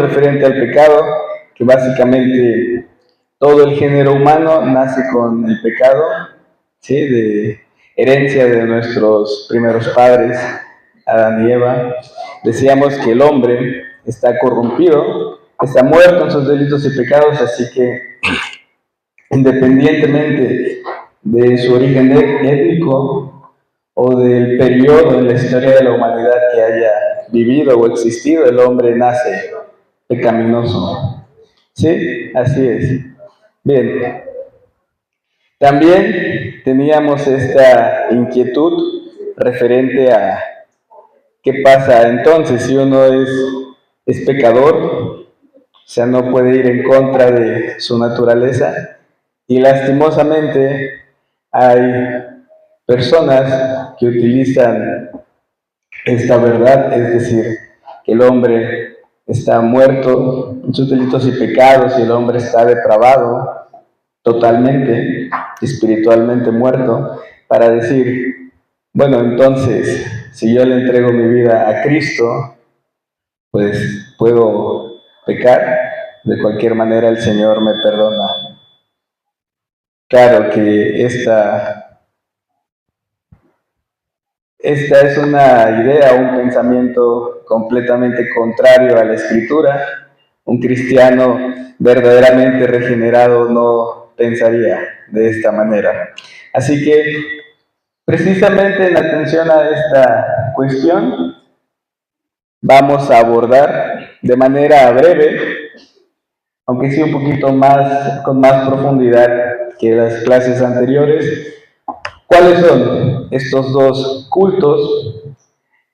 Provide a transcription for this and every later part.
referente al pecado, que básicamente todo el género humano nace con el pecado, ¿sí? De herencia de nuestros primeros padres, Adán y Eva. Decíamos que el hombre está corrompido, está muerto en sus delitos y pecados, así que independientemente de su origen étnico o del periodo en la historia de la humanidad que haya vivido o existido, el hombre nace pecaminoso. ¿Sí? Así es. Bien. También teníamos esta inquietud referente a qué pasa entonces si uno es pecador, o sea, no puede ir en contra de su naturaleza. Y lastimosamente hay personas que utilizan esta verdad, es decir, que el hombre está muerto en sus delitos y pecados y el hombre está depravado totalmente, espiritualmente muerto, para decir, bueno, entonces, si yo le entrego mi vida a Cristo, pues puedo pecar, de cualquier manera el Señor me perdona. Claro que esta es una idea, un pensamiento completamente contrario a la Escritura. Un cristiano verdaderamente regenerado no pensaría de esta manera. Así que, precisamente en atención a esta cuestión, vamos a abordar de manera breve, aunque sí un poquito más, con más profundidad que las clases anteriores, ¿cuáles son estos dos cultos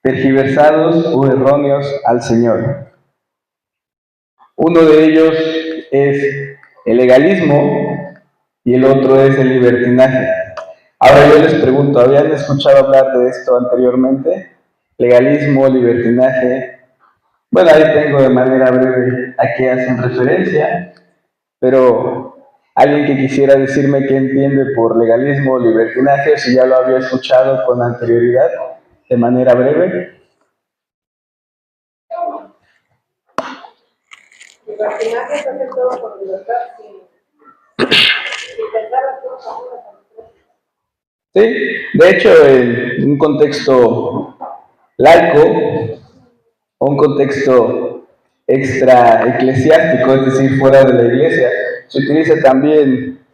tergiversados o erróneos al Señor? Uno de ellos es el legalismo y el otro es el libertinaje. Ahora yo les pregunto, ¿habían escuchado hablar de esto anteriormente? Legalismo, libertinaje. Bueno, ahí tengo de manera breve a qué hacen referencia, pero alguien que quisiera decirme qué entiende por legalismo o libertinaje, si ya lo había escuchado con anterioridad, de manera breve. Libertinaje es hacer todo por libertad sin pensar las cosas. Sí, de hecho, en un contexto laico o un contexto extra eclesiástico, es decir, fuera de la iglesia, se utiliza también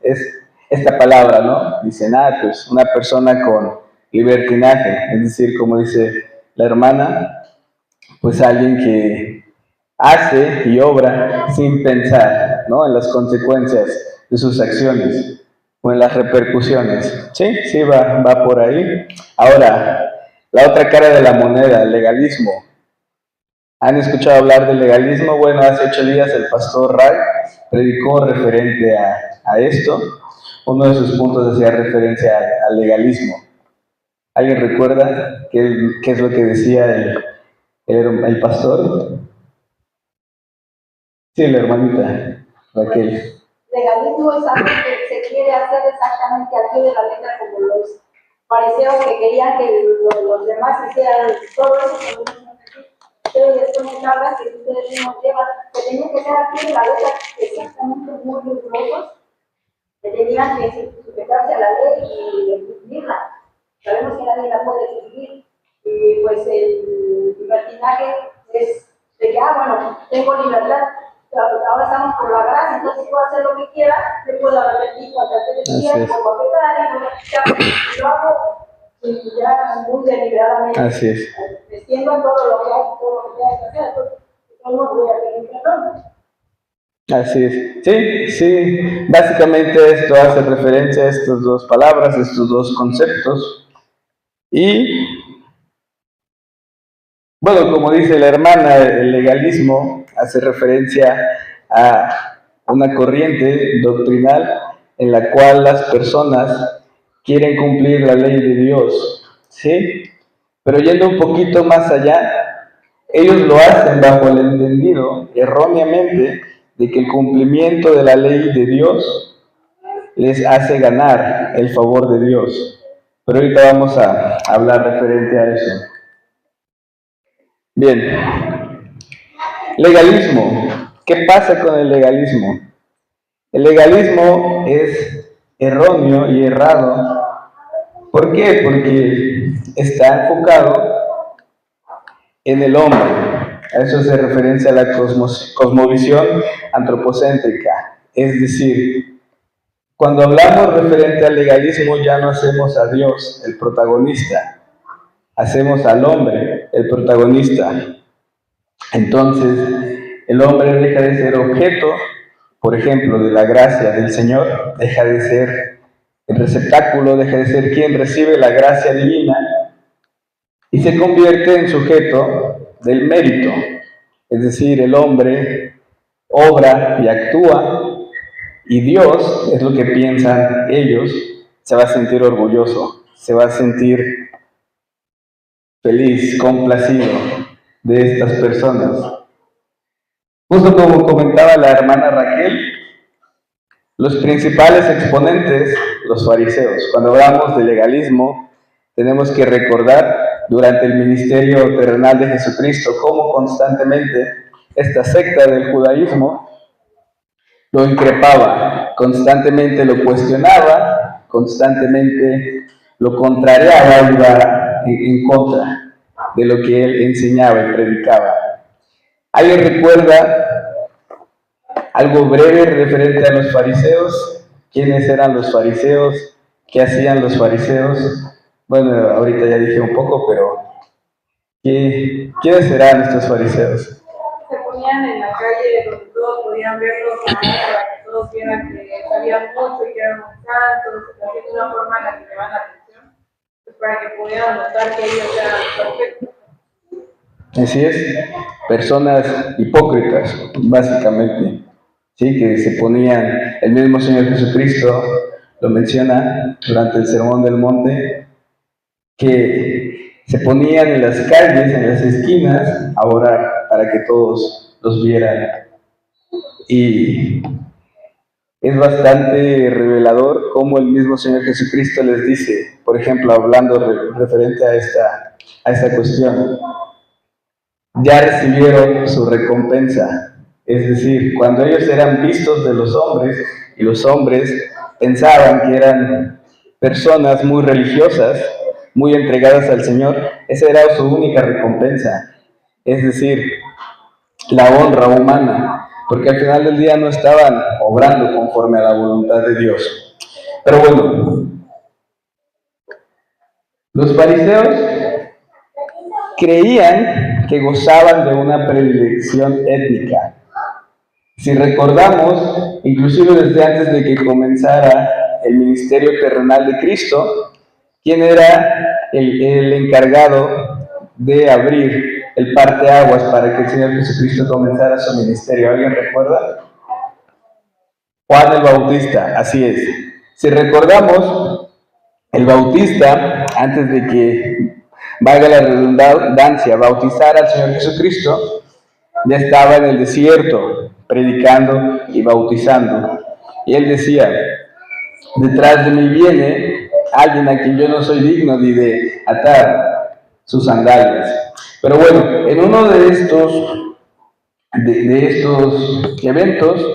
esta palabra, ¿no? Dicen, pues una persona con libertinaje, es decir, como dice la hermana, pues alguien que hace y obra sin pensar, ¿no? En las consecuencias de sus acciones o en las repercusiones. Sí, sí, va por ahí. Ahora, la otra cara de la moneda, el legalismo. ¿Han escuchado hablar del legalismo? Bueno, hace 8 días el pastor Ray predicó referente a esto. Uno de sus puntos hacía referencia al legalismo. ¿Alguien recuerda qué es lo que decía el pastor? Sí, la hermanita Raquel. Legalismo es algo que se quiere hacer exactamente al pie de la letra como los fariseos que querían que los demás hicieran todo eso. Pero después nos habla que ustedes mismos llevan, que tenían que ser al pie de la letra exactamente muy rigurosos, que tenían que sujetarse a la ley y cumplirla. Sabemos que nadie la puede cumplir. Y pues el libertinaje es de que, bueno, tengo libertad, ahora estamos por la gracia, entonces puedo hacer lo que quiera, me puedo arrepentir cuantas veces quiera, puedo pecar, y lo hago ya muy deliberadamente. Así es. Extiendo todo lo que hay, todo lo que hay que hacer, entonces no voy a pedir perdón. Así es. Sí, sí. Básicamente esto hace referencia a estas dos palabras, estos dos conceptos. Y, bueno, como dice la hermana, el legalismo hace referencia a una corriente doctrinal en la cual las personas quieren cumplir la ley de Dios, ¿sí? Pero yendo un poquito más allá, ellos lo hacen bajo el entendido, erróneamente, de que el cumplimiento de la ley de Dios les hace ganar el favor de Dios. Pero ahorita vamos a hablar referente a eso. Bien. Legalismo. ¿Qué pasa con el legalismo? El legalismo es erróneo y errado. ¿Por qué? Porque está enfocado en el hombre. A eso hace referencia a la cosmovisión antropocéntrica. Es decir, cuando hablamos referente al legalismo ya no hacemos a Dios el protagonista, hacemos al hombre el protagonista. Entonces, el hombre deja de ser objeto, por ejemplo, de la gracia del Señor, deja de ser el receptáculo, deja de ser quien recibe la gracia divina y se convierte en sujeto del mérito. Es decir, el hombre obra y actúa y Dios, es lo que piensan ellos, se va a sentir orgulloso, se va a sentir feliz, complacido de estas personas. Justo como comentaba la hermana Raquel, los principales exponentes, los fariseos. Cuando hablamos de legalismo, tenemos que recordar durante el ministerio terrenal de Jesucristo cómo constantemente esta secta del judaísmo lo increpaba, constantemente lo cuestionaba, constantemente lo contrariaba, iba en contra de lo que él enseñaba y predicaba. ¿Alguien recuerda algo breve referente a los fariseos? ¿Quiénes eran los fariseos? ¿Qué hacían los fariseos? Bueno, ahorita ya dije un poco, pero ¿quiénes eran estos fariseos? Se ponían en la calle donde todos podían verlos para que todos vieran que sabían mucho y que eran muy santos, de una forma en la que llamaban la atención, pues para que pudieran notar que ellos eran perfectos. Así es, personas hipócritas, básicamente, ¿sí? Que se ponían, el mismo Señor Jesucristo lo menciona durante el Sermón del Monte, que se ponían en las calles, en las esquinas, a orar para que todos los vieran. Y es bastante revelador cómo el mismo Señor Jesucristo les dice, por ejemplo, hablando referente a esta cuestión, ya recibieron su recompensa. Es decir, cuando ellos eran vistos de los hombres y los hombres pensaban que eran personas muy religiosas, muy entregadas al Señor, esa era su única recompensa. Es decir, la honra humana, porque al final del día no estaban obrando conforme a la voluntad de Dios. Pero bueno, los fariseos creían que gozaban de una predilección étnica. Si recordamos, inclusive desde antes de que comenzara el ministerio terrenal de Cristo, ¿quién era el encargado de abrir el parteaguas para que el Señor Jesucristo comenzara su ministerio? ¿Alguien recuerda? Juan el Bautista, así es. Si recordamos, el Bautista, antes de que, valga la redundancia, bautizara al Señor Jesucristo, ya estaba en el desierto, predicando y bautizando. Y él decía, detrás de mí viene alguien a quien yo no soy digno ni de atar sus sandalias. Pero bueno, en uno de estos eventos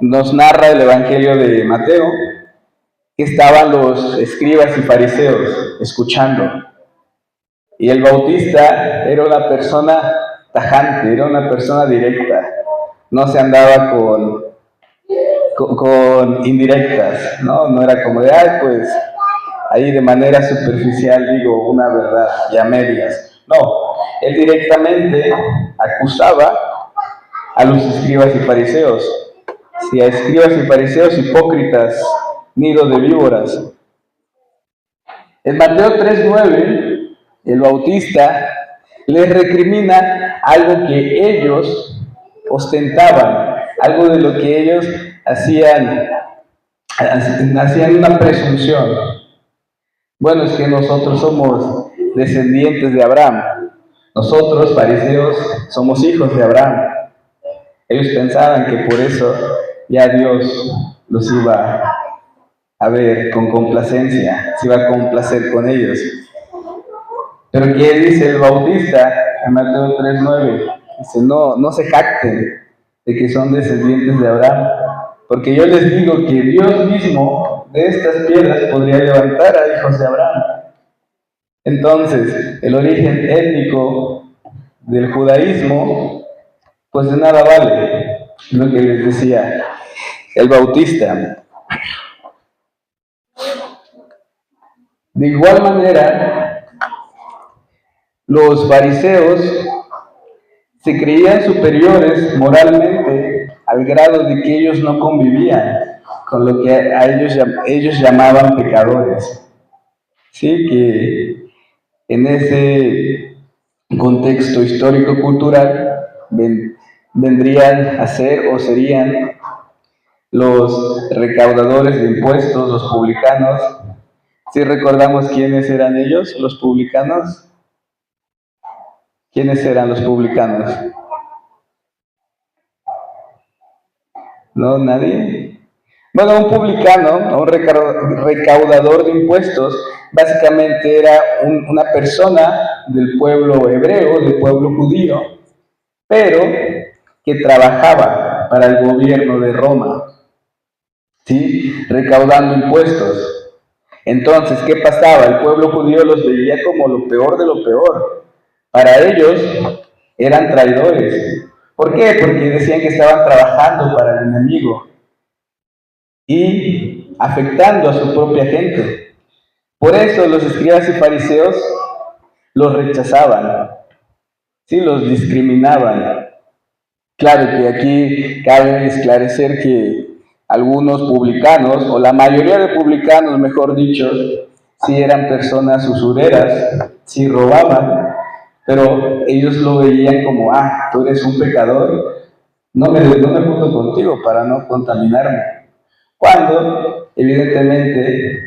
nos narra el Evangelio de Mateo que estaban los escribas y fariseos escuchando. Y el Bautista era una persona tajante, era una persona directa, no se andaba con indirectas, ¿no? Era como de, pues, ahí de manera superficial digo una verdad y a medias. No, él directamente acusaba a los escribas y fariseos. Si a escribas y fariseos hipócritas, nido de víboras. En Mateo 3:9, el Bautista les recrimina algo que ellos ostentaban, algo de lo que ellos hacían una presunción. Bueno, es que nosotros somos descendientes de Abraham. Nosotros, fariseos, somos hijos de Abraham. Ellos pensaban que por eso ya Dios los iba a ver con complacencia, se iba a complacer con ellos. Pero ¿qué dice el Bautista en Mateo 3:9? Dice, no se jacten de que son descendientes de Abraham, porque yo les digo que Dios mismo de estas piedras podría levantar a hijos de Abraham. Entonces, el origen étnico del judaísmo, pues de nada vale, lo que les decía el Bautista. De igual manera, los fariseos se creían superiores moralmente al grado de que ellos no convivían con lo que a ellos llamaban pecadores. Sí, que en ese contexto histórico-cultural vendrían a ser o serían los recaudadores de impuestos, los publicanos. ¿Sí recordamos quiénes eran ellos, los publicanos? ¿Quiénes eran los publicanos? ¿No? ¿Nadie? Bueno, un publicano, un recaudador de impuestos, básicamente era una persona del pueblo hebreo, del pueblo judío, pero que trabajaba para el gobierno de Roma, ¿sí? Recaudando impuestos. Entonces, ¿qué pasaba? El pueblo judío los veía como lo peor de lo peor. Para ellos eran traidores. ¿Por qué? Porque decían que estaban trabajando para el enemigo y afectando a su propia gente. Por eso los escribas y fariseos los rechazaban, ¿sí? Los discriminaban. Claro que aquí cabe esclarecer que algunos publicanos, o la mayoría de publicanos, mejor dicho, sí eran personas usureras, sí robaban, pero ellos lo veían como, tú eres un pecador, no me junto contigo para no contaminarme. Cuando, evidentemente,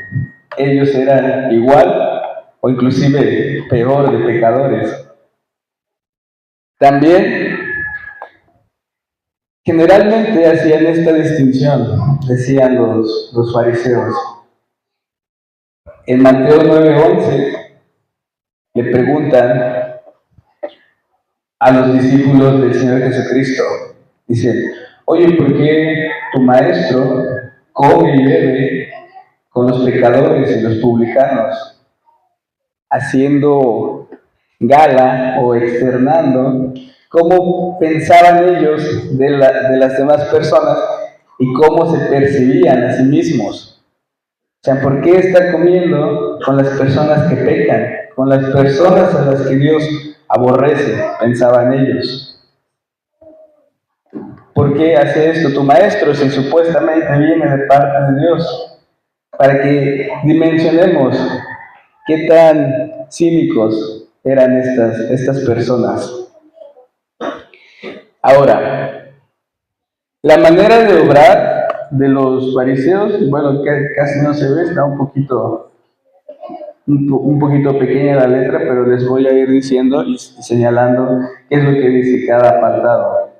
ellos eran igual o inclusive peor de pecadores. También, generalmente hacían esta distinción, decían los fariseos. En Mateo 9:11 le preguntan a los discípulos del Señor Jesucristo, dicen, oye, ¿por qué tu maestro come y bebe con los pecadores y los publicanos, haciendo gala o externando cómo pensaban ellos de las demás personas y cómo se percibían a sí mismos? O sea, ¿por qué está comiendo con las personas que pecan, con las personas a las que Dios aborrece? Pensaban ellos. ¿Por qué hace esto tu maestro si supuestamente viene de parte de Dios? Para que dimensionemos qué tan cínicos eran estas personas. Ahora, la manera de obrar de los fariseos, bueno, casi no se ve, está un poquito pequeña la letra, pero les voy a ir diciendo y señalando qué es lo que dice cada apartado.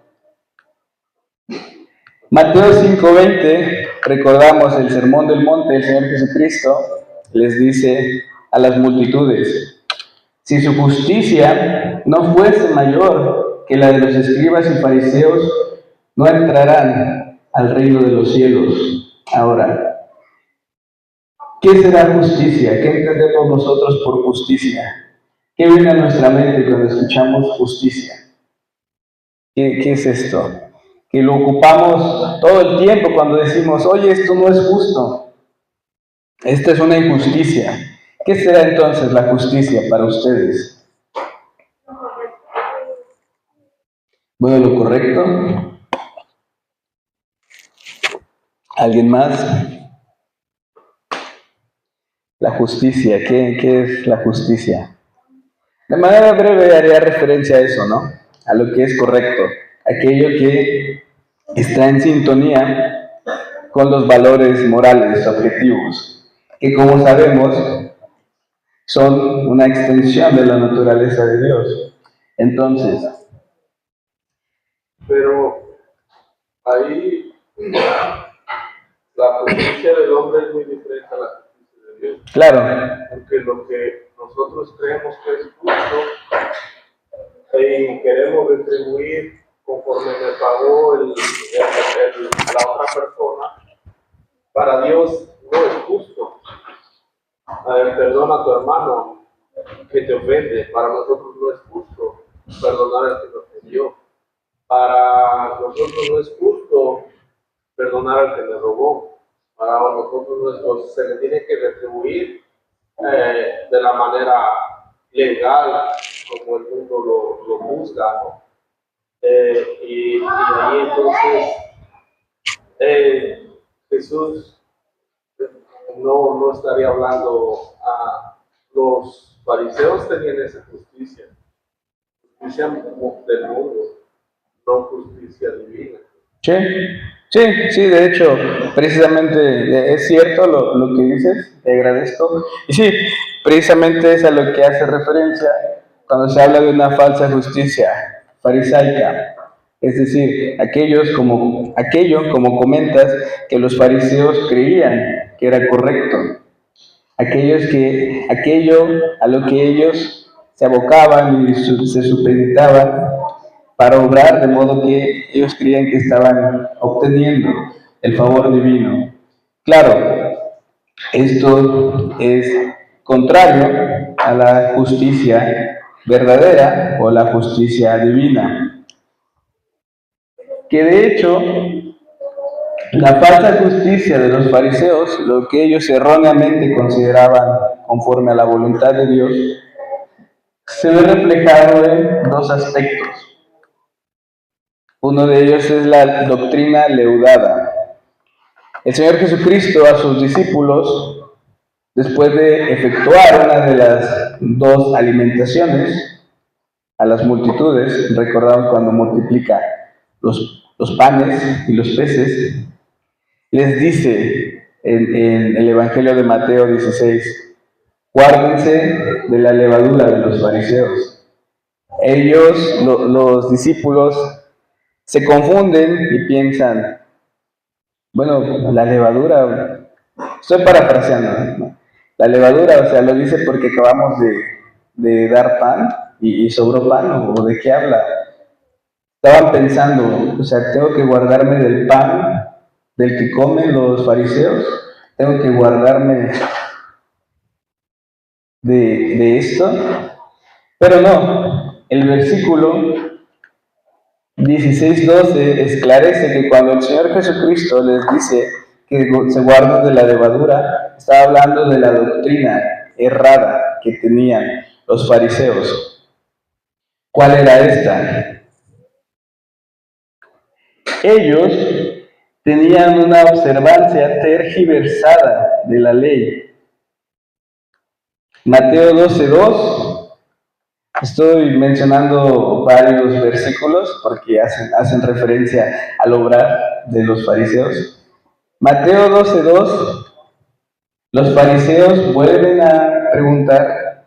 Mateo 5:20, recordamos el sermón del monte del Señor Jesucristo, les dice a las multitudes, si su justicia no fuese mayor que la de los escribas y fariseos, no entrarán al reino de los cielos. Ahora, ¿qué será justicia? ¿Qué entendemos nosotros por justicia? ¿Qué viene a nuestra mente cuando escuchamos justicia? ¿Qué es esto? Que lo ocupamos todo el tiempo cuando decimos, oye, esto no es justo, esta es una injusticia. ¿Qué será entonces la justicia para ustedes? Bueno, lo correcto. ¿Alguien más? La justicia, ¿qué es la justicia? De manera breve haría referencia a eso, ¿no? A lo que es correcto, aquello que está en sintonía con los valores morales objetivos, que como sabemos son una extensión de la naturaleza de Dios. Entonces, pero ahí la justicia del hombre es muy diferente a la justicia de Dios. Claro. Porque lo que nosotros creemos que es justo y queremos retribuir conforme me pagó la otra persona. Para Dios no es justo. Perdona a tu hermano que te ofende. Para nosotros no es justo perdonar al que te ofendió. Para nosotros no es justo perdonar al que me robó. Para nosotros no es justo. Se le tiene que retribuir de la manera legal, como el mundo lo juzga, ¿no? Y ahí entonces Jesús no estaría hablando a los fariseos. Tenían esa justicia del mundo, no justicia divina. Sí, de hecho, precisamente es cierto lo que dices, te agradezco. Y sí, precisamente es a lo que hace referencia cuando se habla de una falsa justicia farisaica. Es decir, aquello, como comentas, que los fariseos creían que era correcto. Aquello a lo que ellos se abocaban y se supeditaban para obrar, de modo que ellos creían que estaban obteniendo el favor divino. Claro, esto es contrario a la justicia verdadera o la justicia divina. Que de hecho, la falsa justicia de los fariseos, lo que ellos erróneamente consideraban conforme a la voluntad de Dios, se ve reflejado en dos aspectos. Uno de ellos es la doctrina leudada. El Señor Jesucristo a sus discípulos, después de efectuar una de las dos alimentaciones a las multitudes, recordamos cuando multiplica los panes y los peces, les dice en el Evangelio de Mateo 16, guárdense de la levadura de los fariseos. Ellos, los discípulos, se confunden y piensan, bueno, la levadura, estoy parafraseando, ¿no? La levadura, o sea, lo dice porque acabamos de dar pan y sobró pan, ¿o de qué habla? Estaban pensando, o sea, tengo que guardarme del pan del que comen los fariseos, tengo que guardarme de esto, pero no, el versículo 16:12 esclarece que cuando el Señor Jesucristo les dice que se guarden de la levadura, está hablando de la doctrina errada que tenían los fariseos. ¿Cuál era esta? Ellos tenían una observancia tergiversada de la ley. Mateo 12:2. Estoy mencionando varios versículos porque hacen referencia al obrar de los fariseos. Mateo 12:2, los fariseos vuelven a preguntar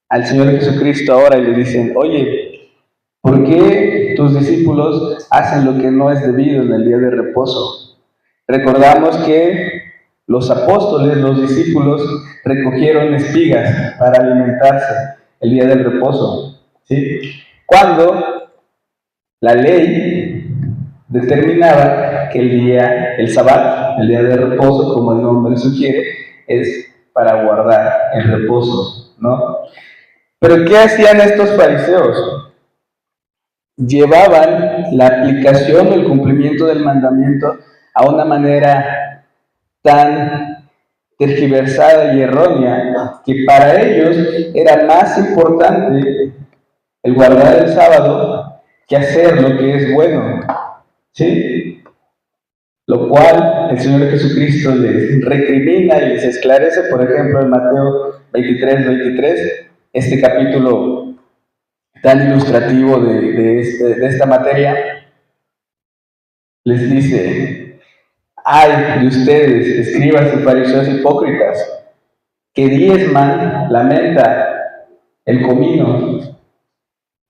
al Señor Jesucristo ahora y le dicen, oye, ¿por qué tus discípulos hacen lo que no es debido en el día de reposo? Recordamos que los apóstoles, los discípulos, recogieron espigas para alimentarse el día del reposo, ¿sí? Cuando la ley determinaba que el sábado, el día de reposo, como el nombre sugiere, es para guardar el reposo, ¿no? Pero ¿qué hacían estos fariseos? Llevaban la aplicación o el cumplimiento del mandamiento a una manera tan tergiversada y errónea que para ellos era más importante el guardar el sábado que hacer lo que es bueno, ¿sí? Lo cual el Señor Jesucristo les recrimina y les esclarece, por ejemplo, en Mateo 23, este capítulo tan ilustrativo de esta materia, les dice, ay de ustedes, escribas y fariseos hipócritas, que diezman la menta, el comino,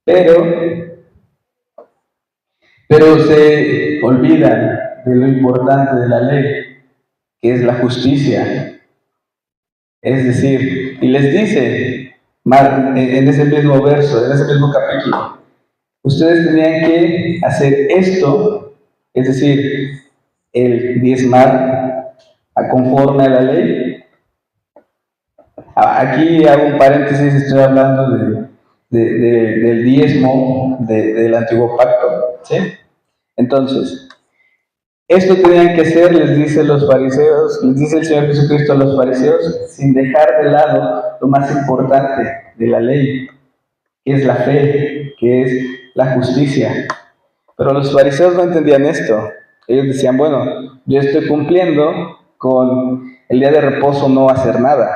pero se olvidan de lo importante de la ley, que es la justicia. Es decir, y les dice en ese mismo verso, en ese mismo capítulo, ustedes tenían que hacer esto, es decir, el diezmar conforme a la ley. Aquí hago un paréntesis, estoy hablando del diezmo del antiguo pacto, ¿sí? Entonces, esto tenían que hacer, les dice los fariseos, les dice el Señor Jesucristo a los fariseos, sin dejar de lado lo más importante de la ley, que es la fe, que es la justicia. Pero los fariseos no entendían esto. Ellos decían, bueno, yo estoy cumpliendo con el día de reposo no hacer nada.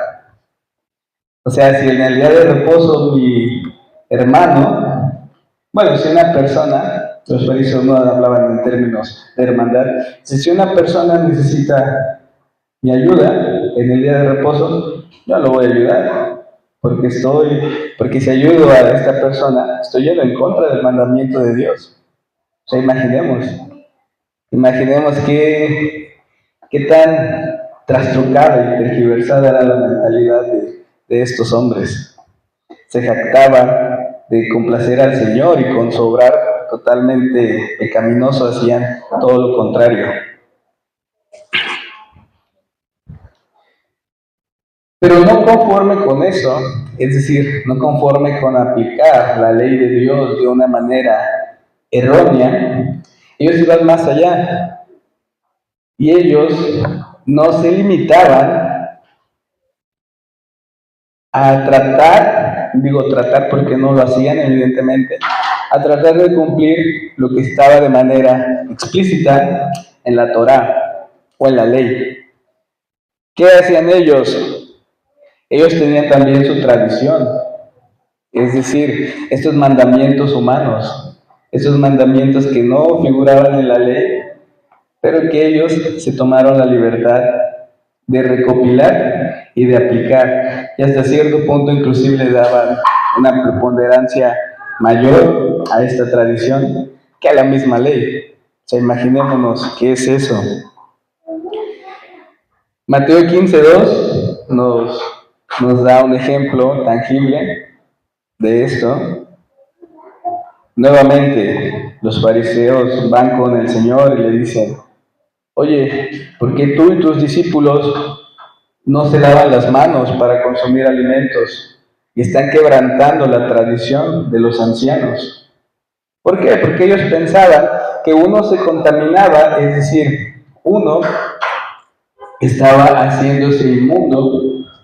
O sea, si en el día de reposo mi hermano, bueno, si una persona, los fariseos no hablaban en términos de hermandad, si una persona necesita mi ayuda en el día de reposo, yo lo voy a ayudar, porque si ayudo a esta persona, estoy yendo en contra del mandamiento de Dios. O sea, imaginemos qué tan trastocada y tergiversada era la mentalidad de estos hombres. Se jactaban de complacer al Señor y con su obrar totalmente pecaminoso hacían todo lo contrario. Pero no conforme con eso, es decir, no conforme con aplicar la ley de Dios de una manera errónea, ellos iban más allá. Y ellos no se limitaban a tratar porque no lo hacían evidentemente, a tratar de cumplir lo que estaba de manera explícita en la Torá o en la ley. ¿Qué hacían ellos? Ellos tenían también su tradición, es decir, estos mandamientos humanos, esos mandamientos que no figuraban en la ley, pero que ellos se tomaron la libertad de recopilar y de aplicar, y hasta cierto punto inclusive le daban una preponderancia mayor a esta tradición que a la misma ley. O sea, imaginémonos qué es eso. Mateo 15:2 nos da un ejemplo tangible de esto. Nuevamente, los fariseos van con el Señor y le dicen, oye, ¿por qué tú y tus discípulos no se lavan las manos para consumir alimentos y están quebrantando la tradición de los ancianos? ¿Por qué? Porque ellos pensaban que uno se contaminaba, es decir, uno estaba haciéndose inmundo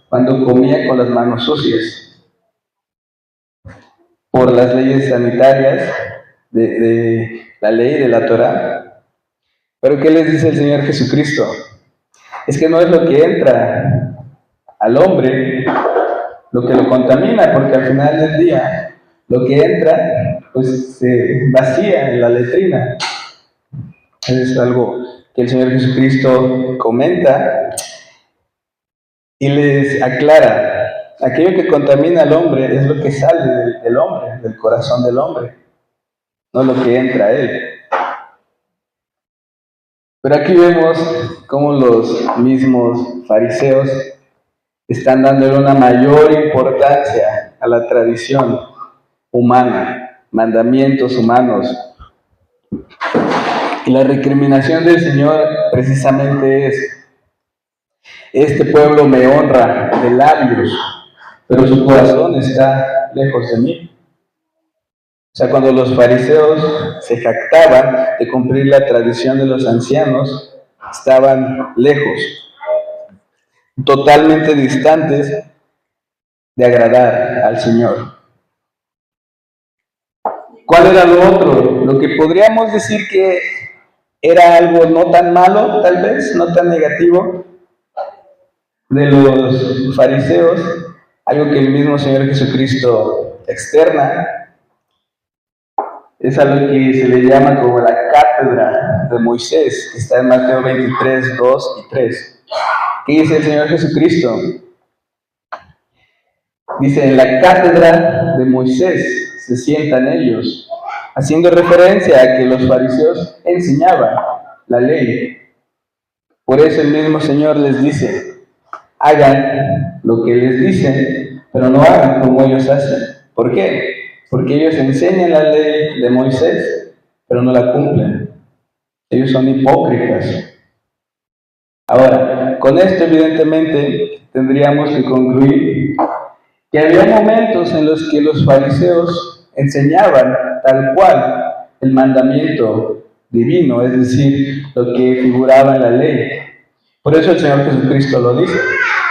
cuando comía con las manos sucias. Por las leyes sanitarias de la ley de la Torá. Pero ¿qué les dice el Señor Jesucristo? Es que no es lo que entra al hombre lo que lo contamina, porque al final del día lo que entra pues se vacía en la letrina. Es algo que el Señor Jesucristo comenta y les aclara. Aquello que contamina al hombre es lo que sale del hombre, del corazón del hombre, no lo que entra a él. Pero aquí vemos cómo los mismos fariseos están dándole una mayor importancia a la tradición humana, mandamientos humanos. Y la recriminación del Señor precisamente es, este pueblo me honra de labios, pero su corazón está lejos de mí. O sea, cuando los fariseos se jactaban de cumplir la tradición de los ancianos, estaban lejos, totalmente distantes de agradar al Señor. ¿Cuál era lo otro? Lo que podríamos decir que era algo no tan malo, tal vez, no tan negativo, de los fariseos, algo que el mismo Señor Jesucristo externa, es algo que se le llama como la cátedra de Moisés, que está en Mateo 23, 2 y 3. ¿Qué dice el Señor Jesucristo? Dice, en la cátedra de Moisés se sientan ellos, haciendo referencia a que los fariseos enseñaban la ley. Por eso el mismo Señor les dice, hagan lo que les dicen, pero no hagan como ellos hacen. ¿Por qué? porque ellos enseñan la ley de Moisés, pero no la cumplen. Ellos son hipócritas. Ahora, con esto evidentemente tendríamos que concluir que había momentos en los que los fariseos enseñaban tal cual el mandamiento divino, es decir, lo que figuraba en la ley. Por eso el Señor Jesucristo lo dice.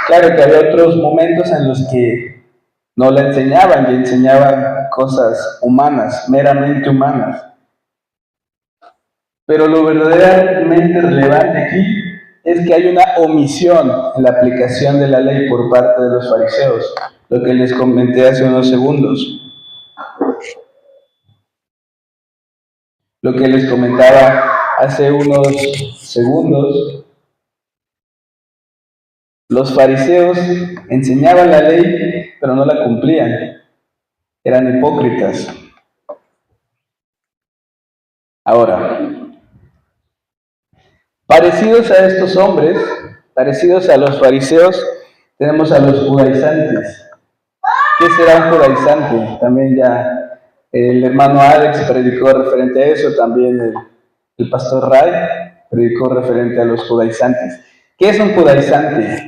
Claro que había otros momentos en los que no la enseñaban y enseñaban cosas humanas, meramente humanas. Pero lo verdaderamente relevante aquí es que hay una omisión en la aplicación de la ley por parte de los fariseos, lo que les comenté hace unos segundos. Lo que les comentaba hace unos segundos, los fariseos enseñaban la ley, pero no la cumplían. Eran hipócritas. Ahora, parecidos a estos hombres, parecidos a los fariseos, tenemos a los judaizantes. ¿Qué será un judaizante? También ya el hermano Alex predicó referente a eso, también el pastor Ray predicó referente a los judaizantes. ¿Qué es un judaizante?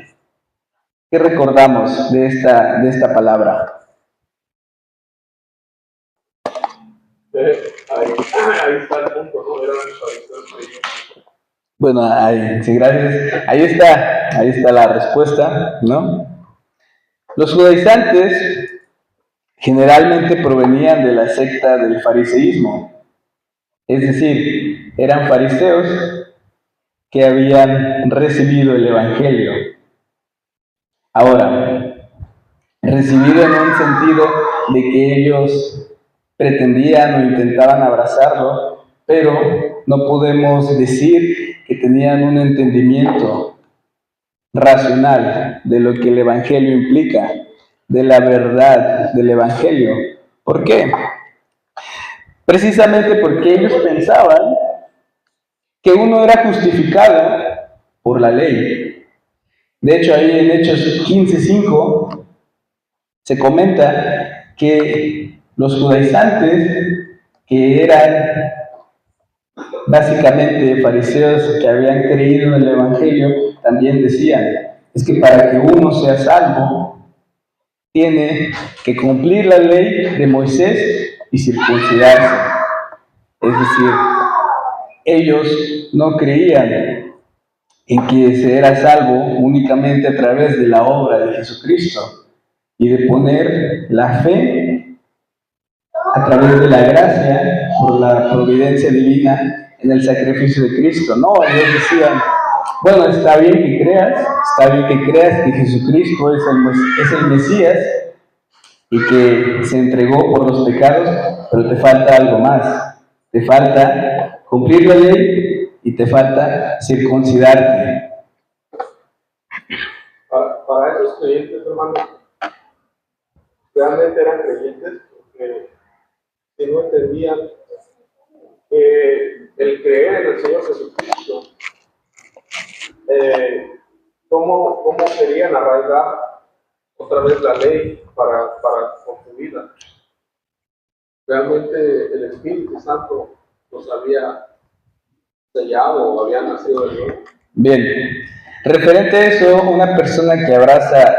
¿Qué recordamos de esta palabra? Ahí está el punto, ¿no? Eran los fariseos. Bueno, sí, gracias. Ahí está la respuesta, ¿no? Los judaizantes generalmente provenían de la secta del fariseísmo, es decir, eran fariseos que habían recibido el Evangelio. Ahora, recibido en un sentido de que ellos pretendían o intentaban abrazarlo, pero no podemos decir que tenían un entendimiento racional de lo que el Evangelio implica, de la verdad del Evangelio. ¿Por qué? Precisamente porque ellos pensaban que uno era justificado por la ley. De hecho, ahí en Hechos 15:5 se comenta que los judaizantes, que eran básicamente fariseos que habían creído en el Evangelio, también decían, es que para que uno sea salvo, tiene que cumplir la ley de Moisés y circuncidarse. Es decir, ellos no creían en que se era salvo únicamente a través de la obra de Jesucristo y de poner la fe a través de la gracia por la providencia divina en el sacrificio de Cristo. No, ellos decían, bueno, está bien que creas que Jesucristo es el Mesías y que se entregó por los pecados, pero te falta algo más. Te falta cumplir la ley y te falta circuncidarte. Para esos creyentes, hermano, realmente eran creyentes porque si no entendían que el creer en el Señor Jesucristo, cómo querían arraigar otra vez la ley para con su vida. Realmente el Espíritu Santo los había sellado o había nacido de nuevo. Bien, referente a eso, una persona que abraza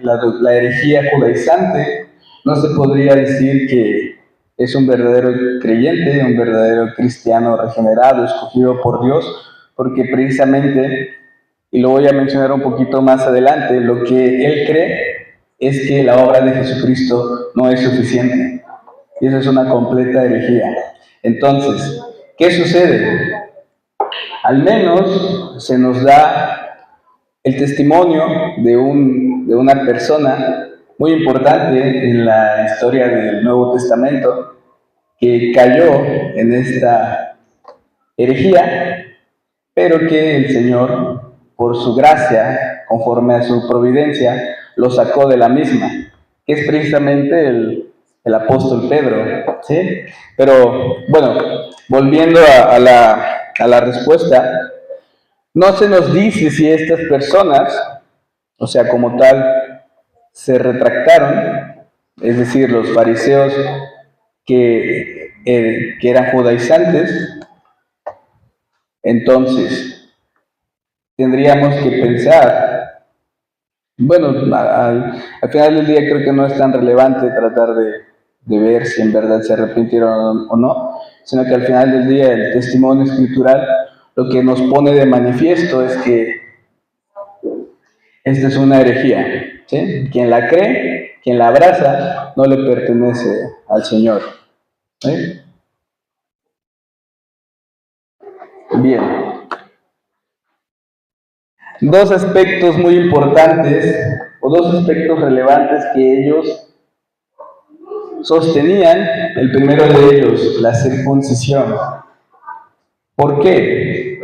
la herejía judaizante no se podría decir que es un verdadero creyente, un verdadero cristiano regenerado, escogido por Dios, porque precisamente, y lo voy a mencionar un poquito más adelante, lo que él cree es que la obra de Jesucristo no es suficiente. Y eso es una completa herejía. Entonces, ¿qué sucede? Al menos se nos da el testimonio de una persona muy importante en la historia del Nuevo Testamento que cayó en esta herejía, pero que el Señor, por su gracia, conforme a su providencia, lo sacó de la misma, que es precisamente el apóstol Pedro, ¿sí? Pero, bueno, volviendo a la respuesta, no se nos dice si estas personas, o sea, como tal, se retractaron, es decir, los fariseos que eran judaizantes, entonces tendríamos que pensar, bueno, al final del día creo que no es tan relevante tratar de ver si en verdad se arrepintieron o no, sino que al final del día el testimonio escritural lo que nos pone de manifiesto es que esta es una herejía, ¿sí? Quien la cree, quien la abraza, no le pertenece al Señor, ¿sí? Bien. Dos aspectos muy importantes, o dos aspectos relevantes que ellos sostenían. El primero de ellos, la circuncisión. ¿Por qué?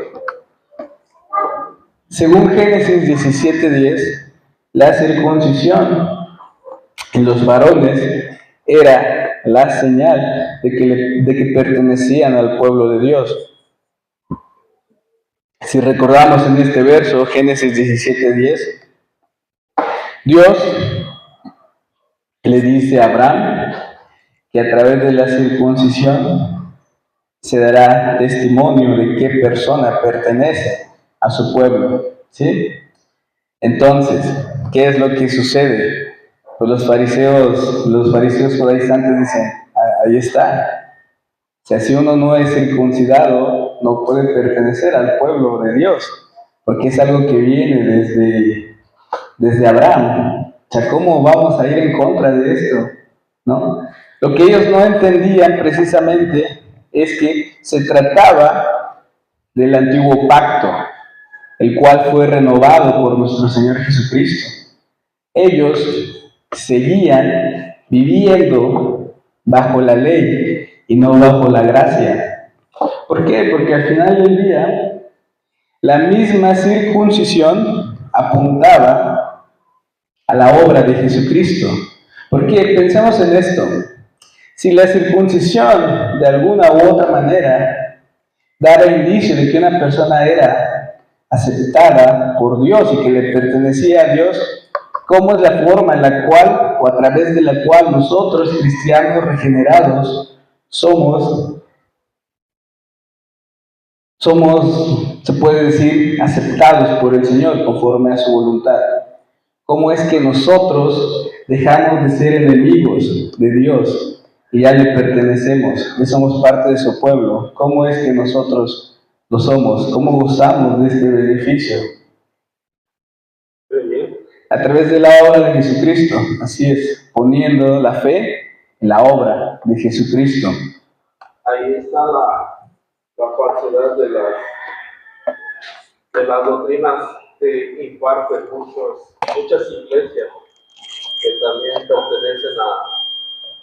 Según Génesis 17:10, la circuncisión en los varones era la señal de que pertenecían al pueblo de Dios. Si recordamos en este verso, Génesis 17:10, Dios le dice a Abraham que a través de la circuncisión se dará testimonio de qué persona pertenece a su pueblo, ¿sí? Entonces, ¿qué es lo que sucede? Pues los fariseos judaizantes dicen, ahí está. O sea, si uno no es circuncidado, no puede pertenecer al pueblo de Dios, porque es algo que viene desde Abraham. O sea, ¿cómo vamos a ir en contra de esto? ¿No? Lo que ellos no entendían precisamente es que se trataba del antiguo pacto, el cual fue renovado por nuestro Señor Jesucristo. Ellos seguían viviendo bajo la ley y no bajo la gracia. ¿Por qué? Porque al final del día, la misma circuncisión apuntaba a la obra de Jesucristo. Porque pensemos en esto, si la circuncisión de alguna u otra manera daba indicio de que una persona era aceptada por Dios y que le pertenecía a Dios, ¿cómo es la forma en la cual o a través de la cual nosotros, cristianos regenerados, somos, se puede decir, aceptados por el Señor conforme a su voluntad? ¿Cómo es que nosotros dejamos de ser enemigos de Dios y ya le pertenecemos, ya somos parte de su pueblo? ¿Cómo es que nosotros lo somos? ¿Cómo gozamos de este beneficio? A través de la obra de Jesucristo, así es, poniendo la fe en la obra de Jesucristo. Ahí está la falsedad de las doctrinas que imparten muchas iglesias que también pertenecen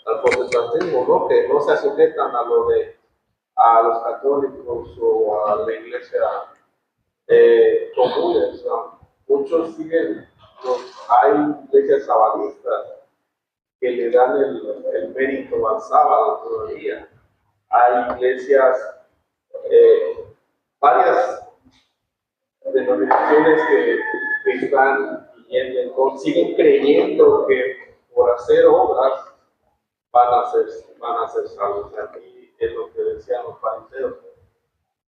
al protestantismo, ¿no? Que no se sujetan a los católicos o a la iglesia comunes, ¿no? Muchos siguen, hay iglesias sabadistas que le dan el mérito al sábado todavía. Hay iglesias, varias denominaciones que están yendo, siguen creyendo que por hacer obras van a ser salvos. Aquí es lo que decían los fariseos.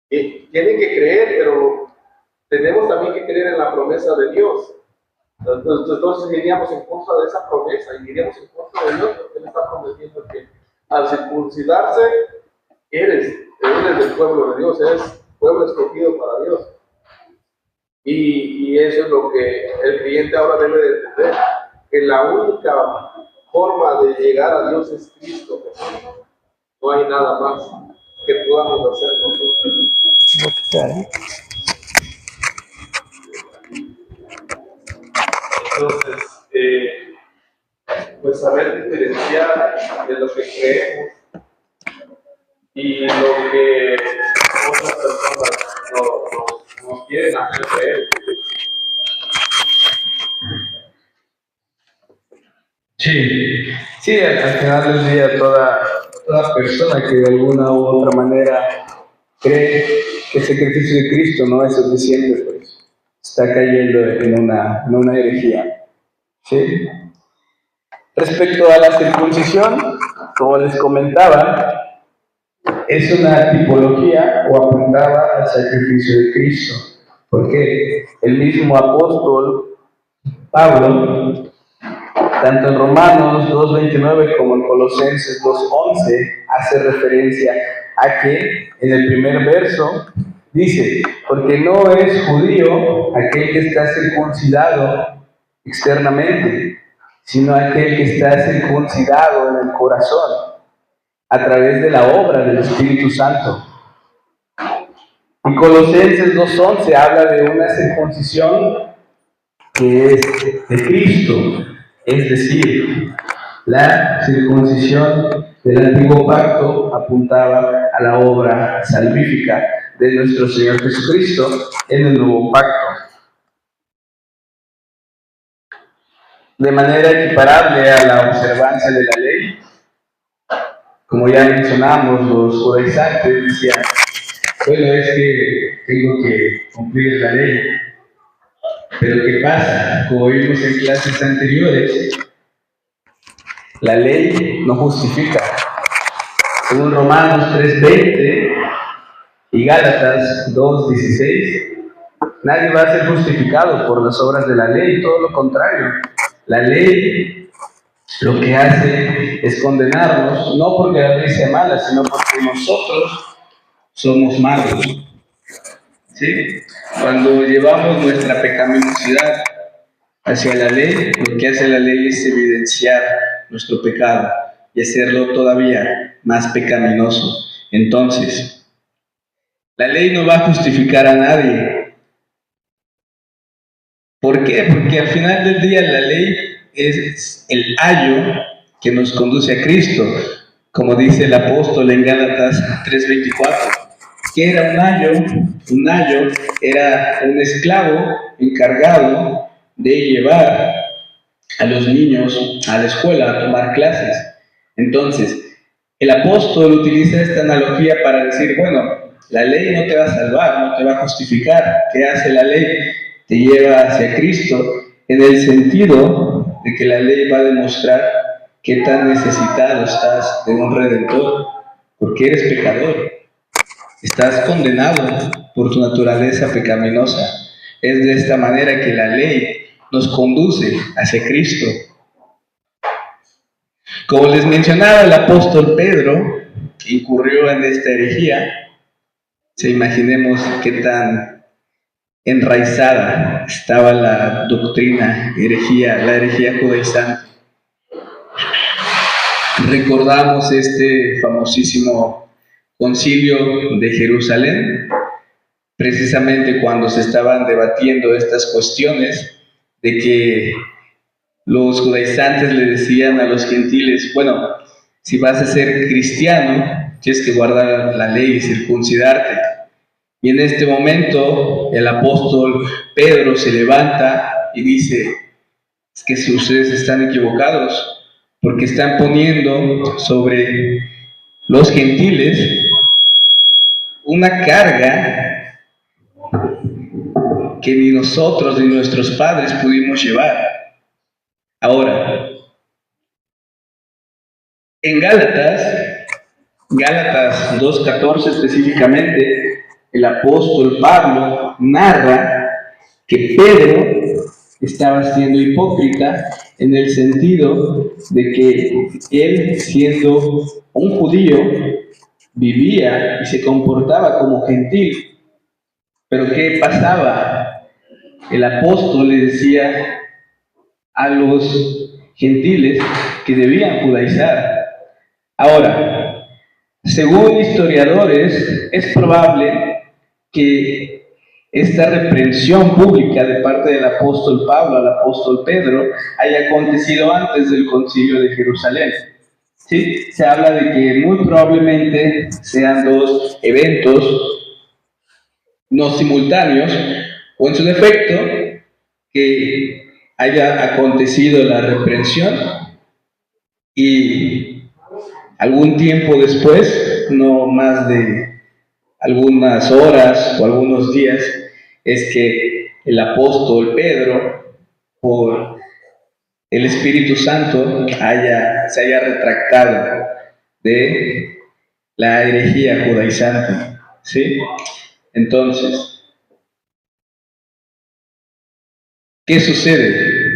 Y tienen que creer, pero tenemos también que creer en la promesa de Dios. Entonces iríamos en contra de esa promesa y iríamos en contra de Dios, porque Él está prometiendo que al circuncidarse eres del pueblo de Dios, eres pueblo escogido para Dios. Y eso es lo que el creyente ahora debe de entender, que la única forma de llegar a Dios es Cristo Jesús. No hay nada más que podamos hacer nosotros. Entonces, pues saber diferenciar de lo que creemos y lo que otras personas nos quieren hacer creer. Sí, al final del día toda persona que de alguna u otra manera cree que el sacrificio de Cristo no es suficiente, pues está cayendo en una herejía. ¿Sí? Respecto a la circuncisión, como les comentaba, es una tipología o apuntaba al sacrificio de Cristo, porque el mismo apóstol Pablo, tanto en Romanos 2:29 como en Colosenses 2:11, hace referencia a que en el primer verso dice, porque no es judío aquel que está circuncidado externamente, sino aquel que está circuncidado en el corazón, a través de la obra del Espíritu Santo. Y Colosenses 2:11 habla de una circuncisión que es de Cristo, es decir, la circuncisión del antiguo pacto apuntaba a la obra salvífica de nuestro Señor Jesucristo en el nuevo pacto. De manera equiparable a la observancia de la ley, como ya mencionamos, los judaizantes decían, bueno, es que tengo que cumplir la ley. Pero ¿qué pasa? Como vimos en clases anteriores, la ley no justifica. Según Romanos 3:20 y Gálatas 2:16, nadie va a ser justificado por las obras de la ley, todo lo contrario. La ley lo que hace es condenarnos, no porque la ley sea mala, sino porque nosotros somos malos. ¿Sí? Cuando llevamos nuestra pecaminosidad hacia la ley, lo que hace la ley es evidenciar nuestro pecado y hacerlo todavía más pecaminoso. Entonces, la ley no va a justificar a nadie. ¿Por qué? Porque al final del día la ley es el ayo que nos conduce a Cristo, como dice el apóstol en Gálatas 3:24. ¿Qué era un ayo? Un ayo era un esclavo encargado de llevar a los niños a la escuela a tomar clases. Entonces, el apóstol utiliza esta analogía para decir, bueno, la ley no te va a salvar, no te va a justificar. ¿Qué hace la ley? Te lleva hacia Cristo en el sentido de que la ley va a demostrar qué tan necesitado estás de un redentor, porque eres pecador. Estás condenado por tu naturaleza pecaminosa. Es de esta manera que la ley nos conduce hacia Cristo. Como les mencionaba, el apóstol Pedro incurrió en esta herejía. Se imaginemos qué tan enraizada estaba la doctrina la herejía judaizante. Recordamos este famosísimo concilio de Jerusalén, precisamente cuando se estaban debatiendo estas cuestiones de que los judaizantes le decían a los gentiles, bueno, si vas a ser cristiano, tienes que guardar la ley y circuncidarte. Y en este momento el apóstol Pedro se levanta y dice, es que si ustedes están equivocados, porque están poniendo sobre los gentiles una carga que ni nosotros ni nuestros padres pudimos llevar. Ahora, en Gálatas 2:14 específicamente, el apóstol Pablo narra que Pedro estaba siendo hipócrita en el sentido de que él, siendo un judío, vivía y se comportaba como gentil. Pero ¿qué pasaba? El apóstol le decía a los gentiles que debían judaizar. Ahora, según historiadores, es probable que esta reprensión pública de parte del apóstol Pablo al apóstol Pedro haya acontecido antes del concilio de Jerusalén. ¿Sí? Se habla de que muy probablemente sean dos eventos no simultáneos, o en su defecto, que haya acontecido la reprensión y algún tiempo después, no más de algunas horas o algunos días, es que el apóstol Pedro, por el Espíritu Santo, se haya retractado de la herejía judaizante, ¿sí? Entonces, ¿qué sucede?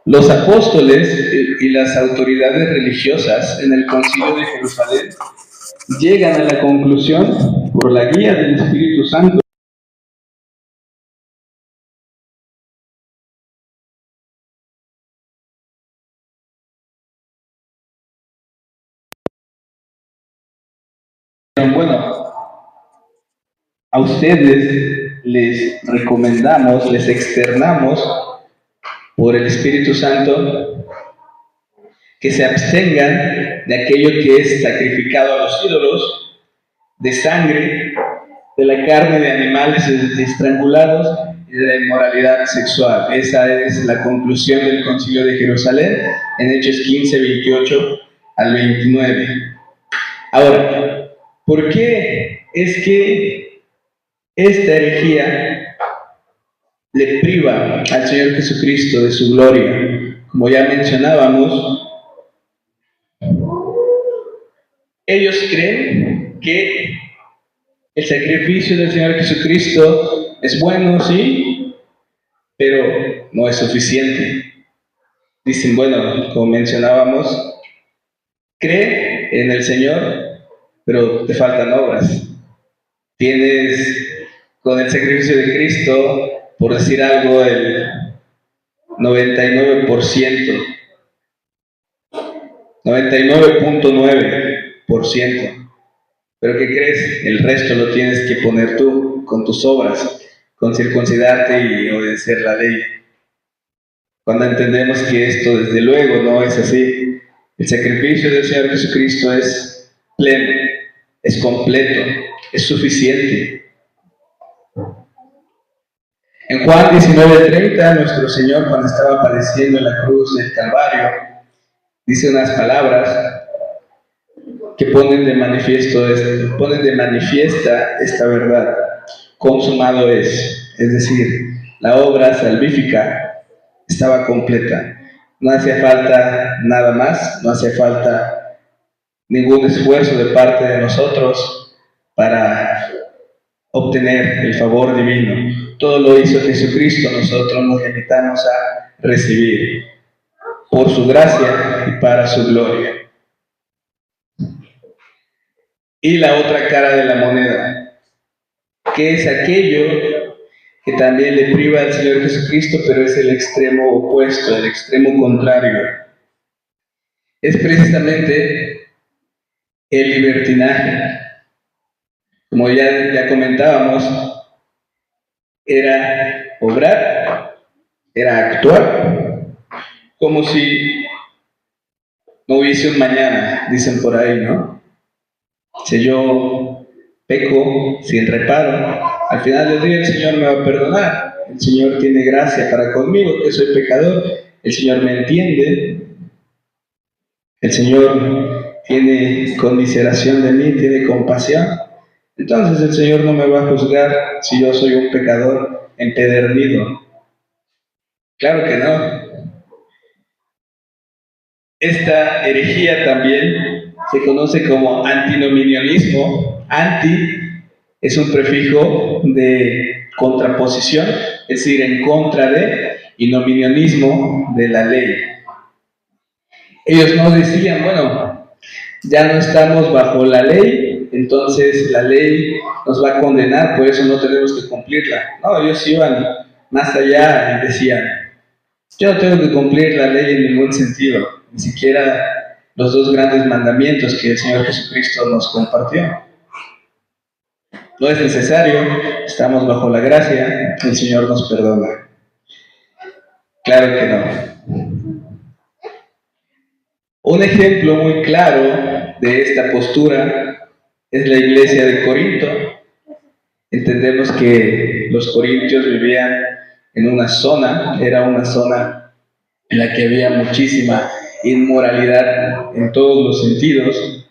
Los apóstoles y las autoridades religiosas en el Concilio de Jerusalén llegan a la conclusión, por la guía del Espíritu Santo, bueno, a ustedes les recomendamos, les externamos por el Espíritu Santo que se abstengan de aquello que es sacrificado a los ídolos, de sangre, de la carne de animales estrangulados y de la inmoralidad sexual. Esa es la conclusión del Concilio de Jerusalén en Hechos 15, 28 al 29. Ahora, ¿por qué es que esta herejía le priva al Señor Jesucristo de su gloria? Como ya mencionábamos, ellos creen que el sacrificio del Señor Jesucristo es bueno, sí, pero no es suficiente. Dicen, bueno, como mencionábamos, cree en el Señor, pero te faltan obras. Tienes con el sacrificio de Cristo, por decir algo, el 99%, 99.9%. Pero ¿qué crees? El resto lo tienes que poner tú, con tus obras, con circuncidarte y obedecer la ley. Cuando entendemos que esto desde luego no es así, el sacrificio del Señor Jesucristo es pleno, es completo, es suficiente. En Juan 19:30, nuestro Señor, cuando estaba padeciendo en la cruz del Calvario, dice unas palabras que ponen de manifiesta esta verdad. Consumado es decir, la obra salvífica estaba completa. No hacía falta nada más, no hacía falta ningún esfuerzo de parte de nosotros para obtener el favor divino. Todo lo hizo Jesucristo, nosotros nos limitamos a recibir por su gracia y para su gloria. Y la otra cara de la moneda, que es aquello que también le priva al Señor Jesucristo, pero es el extremo opuesto, el extremo contrario. Es precisamente el libertinaje. Como ya comentábamos, era obrar, era actuar, como si no hubiese un mañana, dicen por ahí, ¿no? Si yo peco sin reparo, al final del día el Señor me va a perdonar. El Señor tiene gracia para conmigo, que soy pecador. El Señor me entiende. El Señor tiene conmiseración de mí, tiene compasión. Entonces el Señor no me va a juzgar si yo soy un pecador empedernido. Claro que no. Esta herejía también se conoce como antinomianismo. Anti es un prefijo de contraposición, es decir, en contra de, y nominionismo de la ley. Ellos no decían, bueno, ya no estamos bajo la ley, entonces la ley nos va a condenar, por eso no tenemos que cumplirla. No, ellos iban más allá y decían, yo no tengo que cumplir la ley en ningún sentido, ni siquiera los dos grandes mandamientos que el Señor Jesucristo nos compartió. No es necesario, estamos bajo la gracia, el Señor nos perdona. Claro que no. Un ejemplo muy claro de esta postura es la iglesia de Corinto. Entendemos que los corintios vivían en una zona, era una zona en la que había muchísima inmoralidad en todos los sentidos,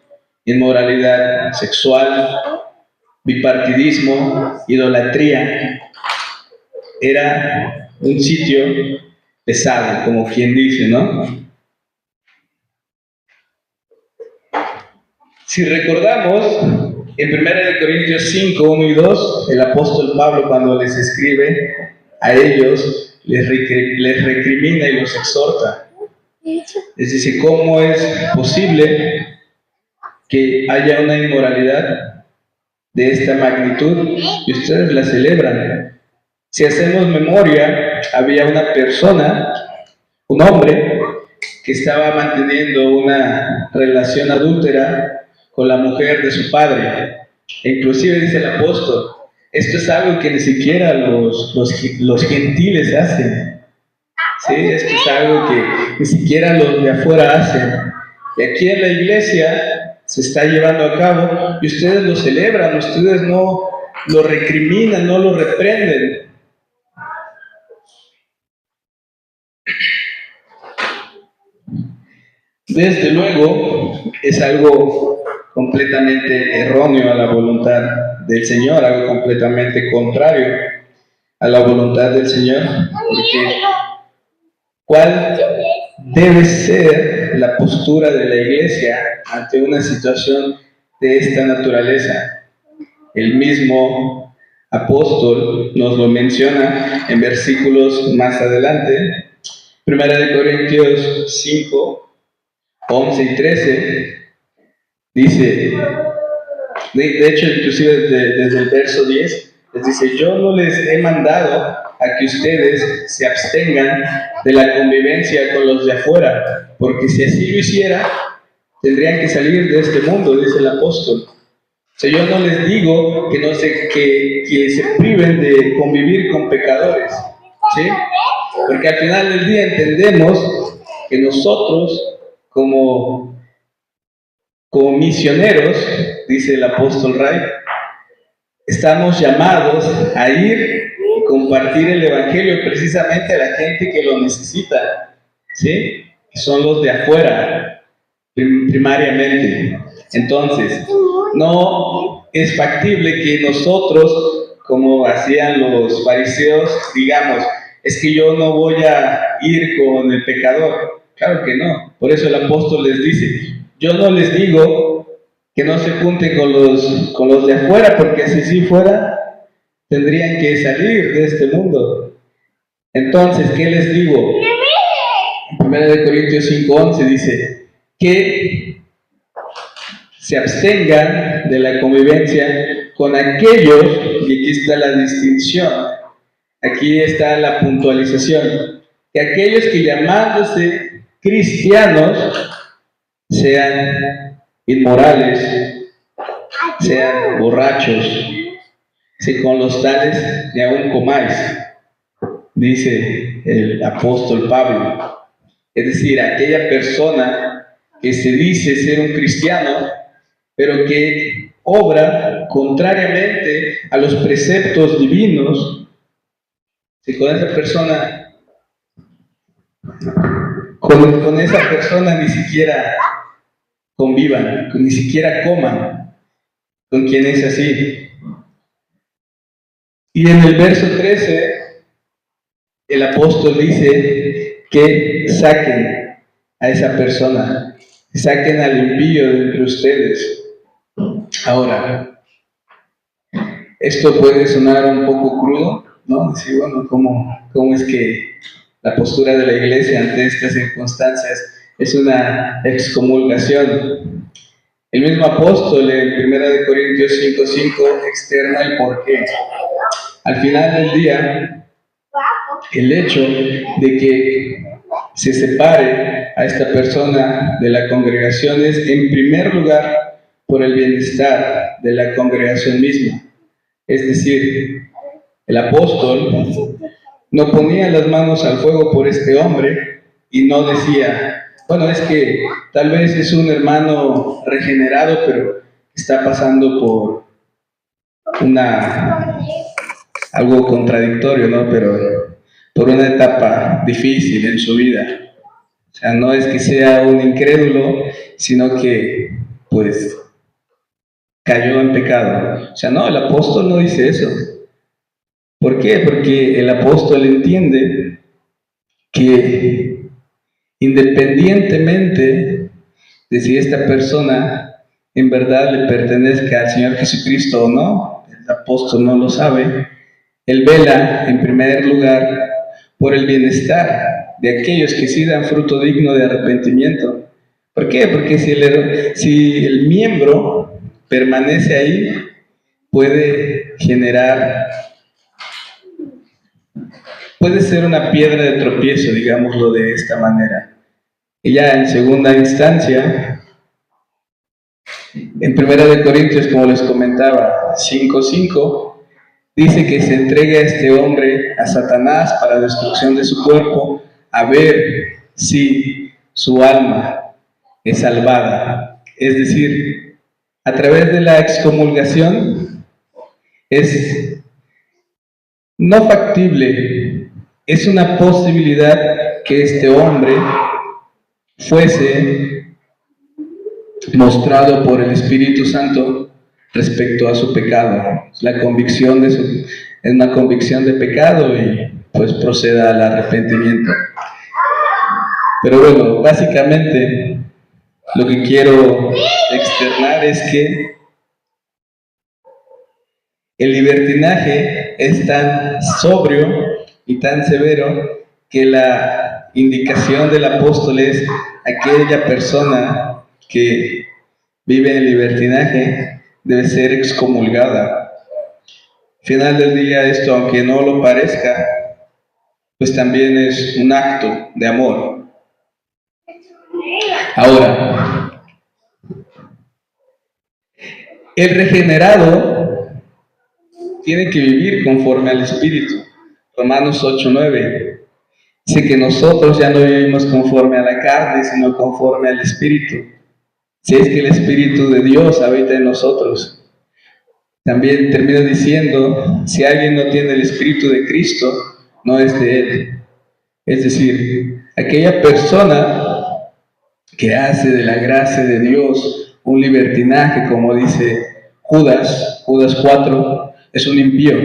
inmoralidad sexual, bipartidismo, idolatría. Era un sitio pesado, como quien dice, ¿no? Si recordamos, en 1 Corintios 5, 1 y 2, el apóstol Pablo, cuando les escribe a ellos, les recrimina y los exhorta. Les dice, ¿cómo es posible que haya una inmoralidad de esta magnitud y ustedes la celebran? Si hacemos memoria, había una persona, un hombre, que estaba manteniendo una relación adúltera con la mujer de su padre. E inclusive dice el apóstol, esto es algo que ni siquiera los gentiles hacen. ¿Sí? Esto es algo que ni siquiera los de afuera hacen. Y aquí en la iglesia se está llevando a cabo y ustedes lo celebran, ustedes no lo recriminan, no lo reprenden. Desde luego, es algo completamente erróneo a la voluntad del Señor, algo completamente contrario a la voluntad del Señor, porque ¿cuál debe ser la postura de la iglesia ante una situación de esta naturaleza? El mismo apóstol nos lo menciona en versículos más adelante, 1 Corintios 5, 11 y 13, dice, de hecho, inclusive desde el verso 10, les dice, yo no les he mandado a que ustedes se abstengan de la convivencia con los de afuera, porque si así lo hiciera, tendrían que salir de este mundo, dice el apóstol. O sea, yo no les digo que se priven de convivir con pecadores, ¿sí? Porque al final del día entendemos que nosotros, como misioneros, dice el apóstol Ray, estamos llamados a ir y compartir el evangelio precisamente a la gente que lo necesita, ¿sí? Que son los de afuera, primariamente. Entonces, no es factible que nosotros, como hacían los fariseos, digamos, es que yo no voy a ir con el pecador. Claro que no. Por eso el apóstol les dice, yo no les digo que no se junten con los de afuera, porque si fuera, tendrían que salir de este mundo. Entonces, ¿qué les digo? En 1 Corintios 5:11 dice que se abstengan de la convivencia con aquellos, y aquí está la distinción, aquí está la puntualización, que aquellos que llamándose cristianos sean inmorales, sean borrachos, si con los tales ni aun comáis, dice el apóstol Pablo. Es decir, aquella persona que se dice ser un cristiano, pero que obra contrariamente a los preceptos divinos, si con esa persona ni siquiera convivan, ni siquiera coman con quien es así. Y en el verso 13, el apóstol dice que saquen a esa persona, saquen al impío de entre ustedes. Ahora, esto puede sonar un poco crudo, ¿no? Decir, bueno, ¿cómo es que la postura de la iglesia ante estas circunstancias es una excomulgación? El mismo apóstol en 1 Corintios 5:5 externa el porqué. Al final del día, el hecho de que se separe a esta persona de la congregación es, en primer lugar, por el bienestar de la congregación misma. Es decir, el apóstol no ponía las manos al fuego por este hombre y no decía, bueno, es que tal vez es un hermano regenerado, pero está pasando por algo contradictorio, ¿no? Pero por una etapa difícil en su vida. O sea, no es que sea un incrédulo, sino que, pues, cayó en pecado. O sea, no, el apóstol no dice eso. ¿Por qué? Porque el apóstol entiende que independientemente de si esta persona en verdad le pertenezca al Señor Jesucristo o no, el apóstol no lo sabe. Él vela, en primer lugar, por el bienestar de aquellos que sí dan fruto digno de arrepentimiento. ¿Por qué? Porque si el miembro permanece ahí, puede ser una piedra de tropiezo, digámoslo de esta manera. Y ya en segunda instancia, en 1 Corintios, como les comentaba, 5:5, dice que se entrega a este hombre a Satanás para destrucción de su cuerpo, a ver si su alma es salvada. Es decir, a través de la excomulgación es no factible, es una posibilidad que este hombre fuese mostrado por el Espíritu Santo respecto a su pecado. La convicción es una convicción de pecado y pues proceda al arrepentimiento. Pero bueno, básicamente lo que quiero externar es que el libertinaje es tan sobrio y tan severo que la indicación del apóstol es aquella persona que vive en libertinaje debe ser excomulgada. Al final del día, esto, aunque no lo parezca, pues también es un acto de amor. Ahora, el regenerado tiene que vivir conforme al Espíritu. Romanos 8:9 dice que nosotros ya no vivimos conforme a la carne, sino conforme al Espíritu. Si es que el Espíritu de Dios habita en nosotros. También termina diciendo, si alguien no tiene el Espíritu de Cristo, no es de Él. Es decir, aquella persona que hace de la gracia de Dios un libertinaje, como dice Judas 4, es un impío.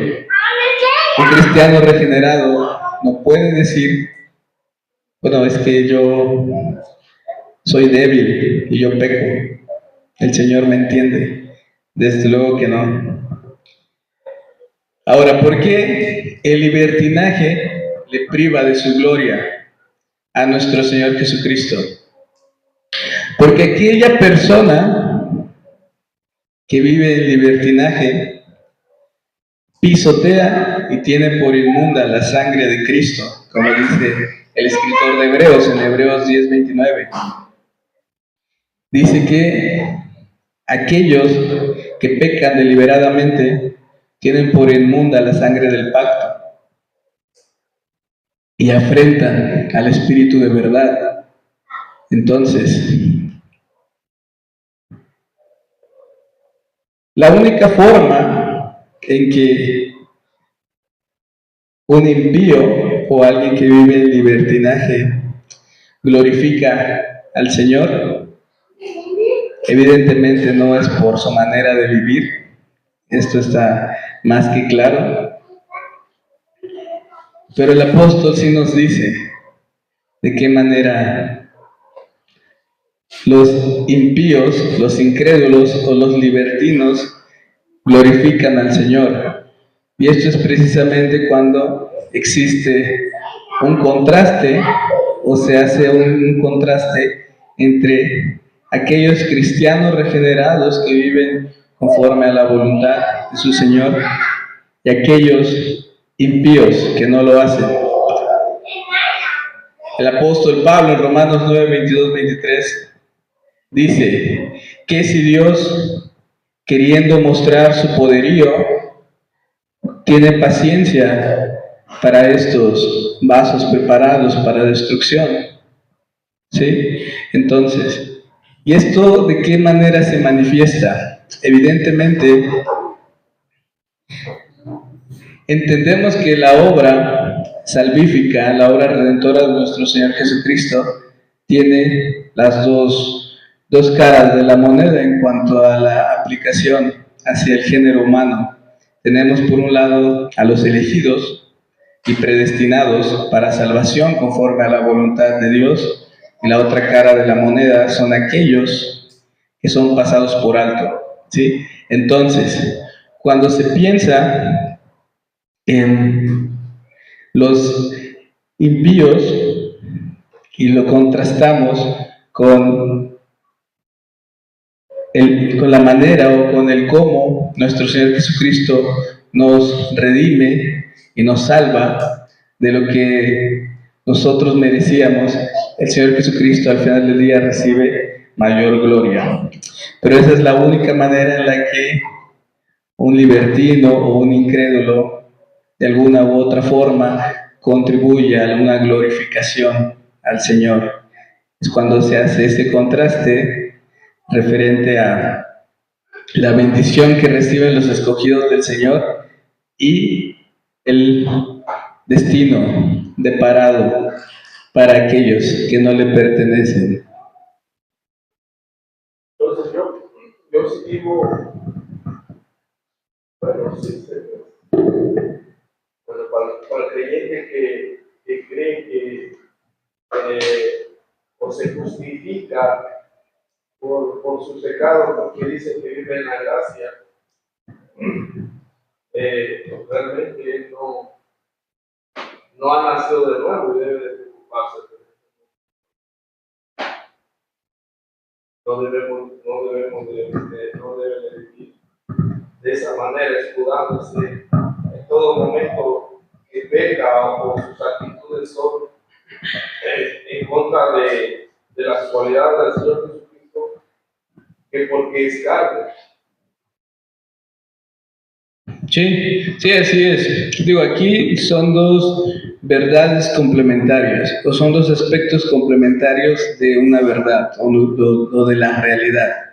Un cristiano regenerado no puede decir, bueno, es que yo soy débil y yo peco, el Señor me entiende. Desde luego que no. Ahora, ¿por qué el libertinaje le priva de su gloria a nuestro Señor Jesucristo? Porque aquella persona que vive en libertinaje pisotea y tiene por inmunda la sangre de Cristo, como dice el escritor de Hebreos en Hebreos 10:29. Dice que aquellos que pecan deliberadamente tienen por inmunda la sangre del pacto y afrentan al Espíritu de verdad. Entonces, la única forma en que un impío o alguien que vive en libertinaje glorifica al Señor, evidentemente no es por su manera de vivir. Esto está más que claro. Pero el apóstol sí nos dice de qué manera los impíos, los incrédulos o los libertinos glorifican al Señor. Y esto es precisamente cuando existe un contraste o se hace un contraste entre aquellos cristianos regenerados que viven conforme a la voluntad de su Señor y aquellos impíos que no lo hacen. El apóstol Pablo en Romanos 9:22-23 dice que si Dios, queriendo mostrar su poderío, tiene paciencia para estos vasos preparados para destrucción, ¿sí? Entonces, ¿y esto de qué manera se manifiesta? Evidentemente, entendemos que la obra salvífica, la obra redentora de nuestro Señor Jesucristo, tiene las dos caras de la moneda en cuanto a la aplicación hacia el género humano. Tenemos por un lado a los elegidos y predestinados para salvación conforme a la voluntad de Dios, y la otra cara de la moneda son aquellos que son pasados por alto, ¿sí? Entonces, cuando se piensa en los impíos y lo contrastamos con la manera o con el cómo nuestro Señor Jesucristo nos redime y nos salva de lo que nosotros merecíamos, el Señor Jesucristo al final del día recibe mayor gloria. Pero esa es la única manera en la que un libertino o un incrédulo de alguna u otra forma contribuye a una glorificación al Señor. Es cuando se hace ese contraste referente a la bendición que reciben los escogidos del Señor y el destino deparado para aquellos que no le pertenecen. Entonces yo sí digo, bueno, sí, bueno, para el creyente que cree que o se justifica por sus pecados, porque dice que vive en la gracia, realmente él no ha nacido de nuevo y debe de preocuparse. No debe de vivir de esa manera, escudándose en todo momento que peca o sus actitudes son en contra de las cualidades del Señor Jesucristo, que porque es carne. Sí, así es. Digo, aquí son dos verdades complementarias, o son dos aspectos complementarios de una verdad, o de la realidad.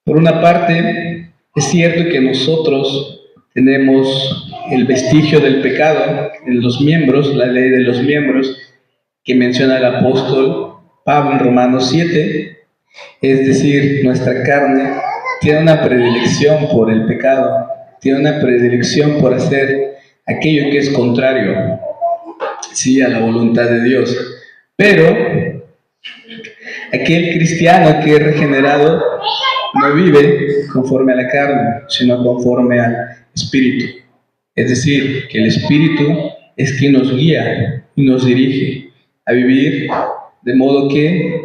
Por una parte, es cierto que nosotros tenemos el vestigio del pecado en los miembros, la ley de los miembros, que menciona el apóstol Pablo en Romanos 7, es decir, nuestra carne tiene una predilección por el pecado, tiene una predilección por hacer aquello que es contrario, sí, a la voluntad de Dios. Pero aquel cristiano que es regenerado no vive conforme a la carne, sino conforme al Espíritu. Es decir, que el Espíritu es quien nos guía y nos dirige a vivir de modo que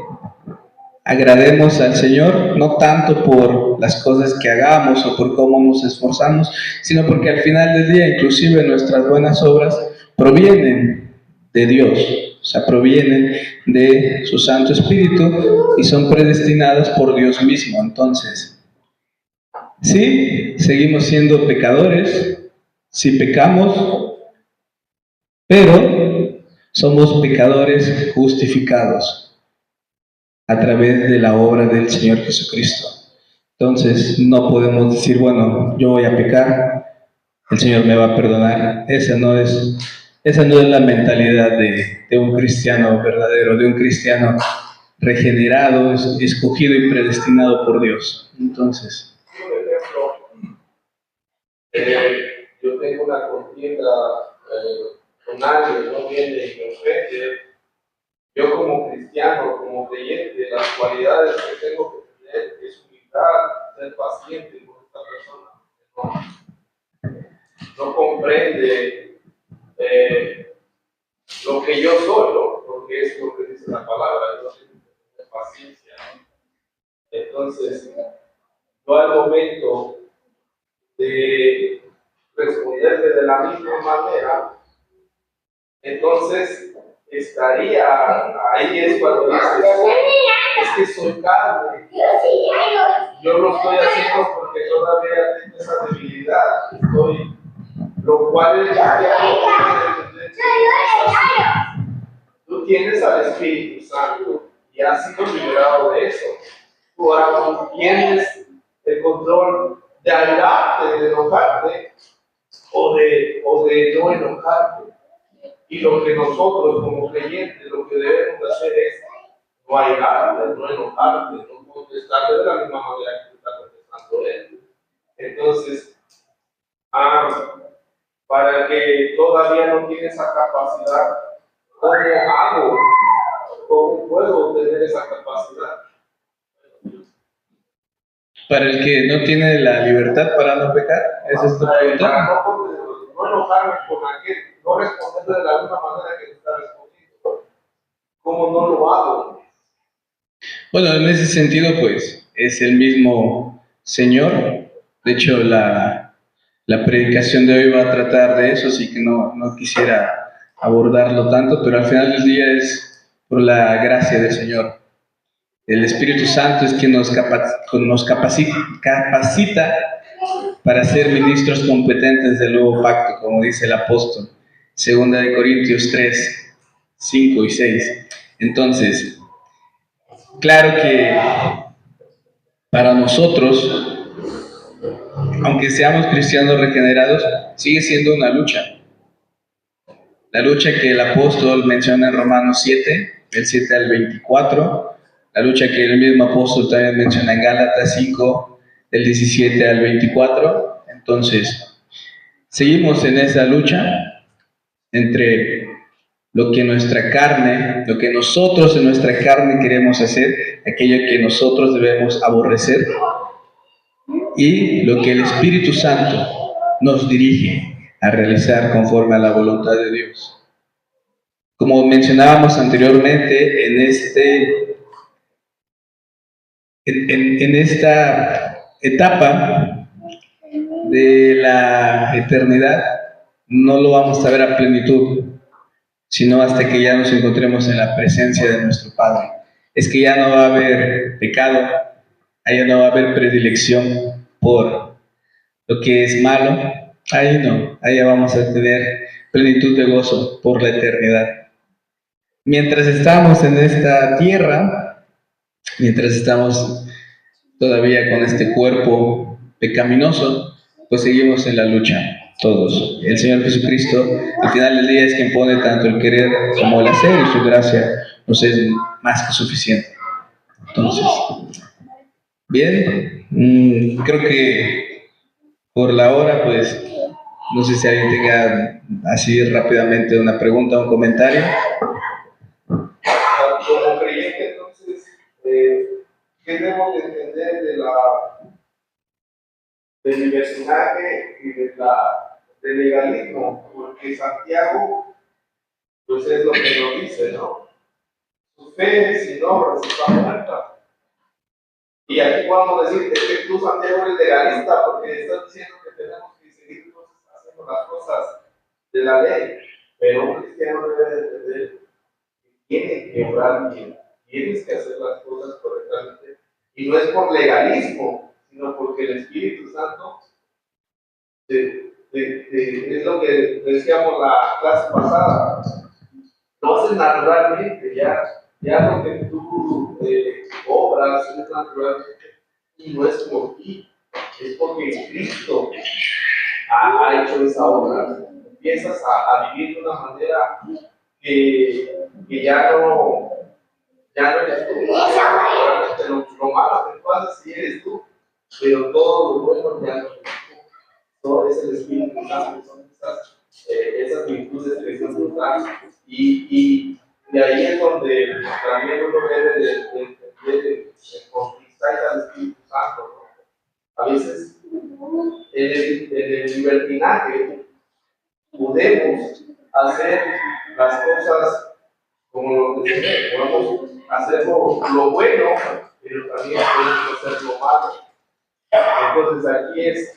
agrademos al Señor, no tanto por las cosas que hagamos o por cómo nos esforzamos, sino porque al final del día, inclusive nuestras buenas obras provienen de Dios, o sea, provienen de su Santo Espíritu y son predestinadas por Dios mismo. Entonces, sí, seguimos siendo pecadores, sí pecamos, pero somos pecadores justificados a través de la obra del Señor Jesucristo. Entonces, no podemos decir, bueno, yo voy a pecar, el Señor me va a perdonar. Esa no es la mentalidad de un cristiano verdadero, de un cristiano regenerado, escogido y predestinado por Dios. Entonces, Por ejemplo, yo tengo una contienda con alguien, no viene y me ofende. Yo como cristiano, como creyente, las cualidades que tengo que tener es humildad, ser paciente con esta persona. No comprende lo que yo soy, ¿no? Porque es lo que dice la palabra, yo tengo que tener paciencia. Entonces, yo al momento de responderle de la misma manera, entonces estaría, ahí es cuando dices, es que soy carne, yo lo estoy haciendo porque todavía tengo esa debilidad, lo cual es tú tienes al Espíritu Santo y has sido liberado de eso. Tú ahora tienes el control de alegrarte, de enojarte o de no enojarte. Y lo que nosotros como creyentes lo que debemos de hacer es no airarte, no enojarte, no contestarle de la misma manera que está contestando él. Entonces, para que todavía no tiene esa capacidad, ¿cómo hago? ¿Cómo puedo tener esa capacidad? Para el que no tiene la libertad para no pecar, esa es tu pregunta. Para no enojarme con aquel, no responderle de la misma manera que está respondiendo. ¿Cómo no lo hago? Bueno, en ese sentido, pues, es el mismo Señor. De hecho, la predicación de hoy va a tratar de eso, así que no quisiera abordarlo tanto, pero al final del día es por la gracia del Señor. El Espíritu Santo es quien nos capacita para ser ministros competentes del nuevo pacto, como dice el apóstol, 2 de Corintios 3, 5 y 6. Entonces, claro que para nosotros, aunque seamos cristianos regenerados, sigue siendo una lucha. La lucha que el apóstol menciona en Romanos 7, del 7 al 24, la lucha que el mismo apóstol también menciona en Gálatas 5, del 17 al 24. Entonces, seguimos en esa lucha entre lo que nuestra carne, lo que nosotros en nuestra carne queremos hacer, aquello que nosotros debemos aborrecer, y lo que el Espíritu Santo nos dirige a realizar conforme a la voluntad de Dios. Como mencionábamos anteriormente, en esta etapa de la eternidad, no lo vamos a ver a plenitud, sino hasta que ya nos encontremos en la presencia de nuestro Padre. Es que ya no va a haber pecado, allá no va a haber predilección por lo que es malo, ahí no, allá vamos a tener plenitud de gozo por la eternidad. Mientras estamos en esta tierra, mientras estamos todavía con este cuerpo pecaminoso, pues seguimos en la lucha, todos. El Señor Jesucristo, al final del día, es quien pone tanto el querer como el hacer, y su gracia nos es más que suficiente. Entonces, bien, creo que por la hora, pues, no sé si alguien tenga así rápidamente una pregunta o un comentario. Como creyente, entonces, ¿qué debemos de entender del libertinaje y del legalismo? Porque Santiago, pues es lo que nos dice, ¿no? Su fe sin obras está muerta. Y aquí podemos decir que tú, Santiago, eres legalista porque estás diciendo que tenemos que seguir haciendo las cosas de la ley. Pero un cristiano debe de entender que tiene que obrar bien, tienes que hacer las cosas correctamente. Y no es por legalismo, sino porque el Espíritu Santo es lo que decíamos la clase pasada. Lo haces naturalmente, ya lo que tú obras es naturalmente, y no es por ti, es porque Cristo ha hecho esa obra. Empiezas a vivir de una manera que ya no eres tú. Realmente lo malo que tú haces sí eres tú, pero todo lo bueno ya no eres tú. Todo es el Espíritu Santo, son esas virtudes que Dios nos da. Y de ahí es donde también uno debe de conquistar al Espíritu Santo, ¿no? A veces en el libertinaje podemos hacer las cosas como lo que se ve, podemos hacer lo bueno, pero también podemos hacer lo malo. Entonces aquí es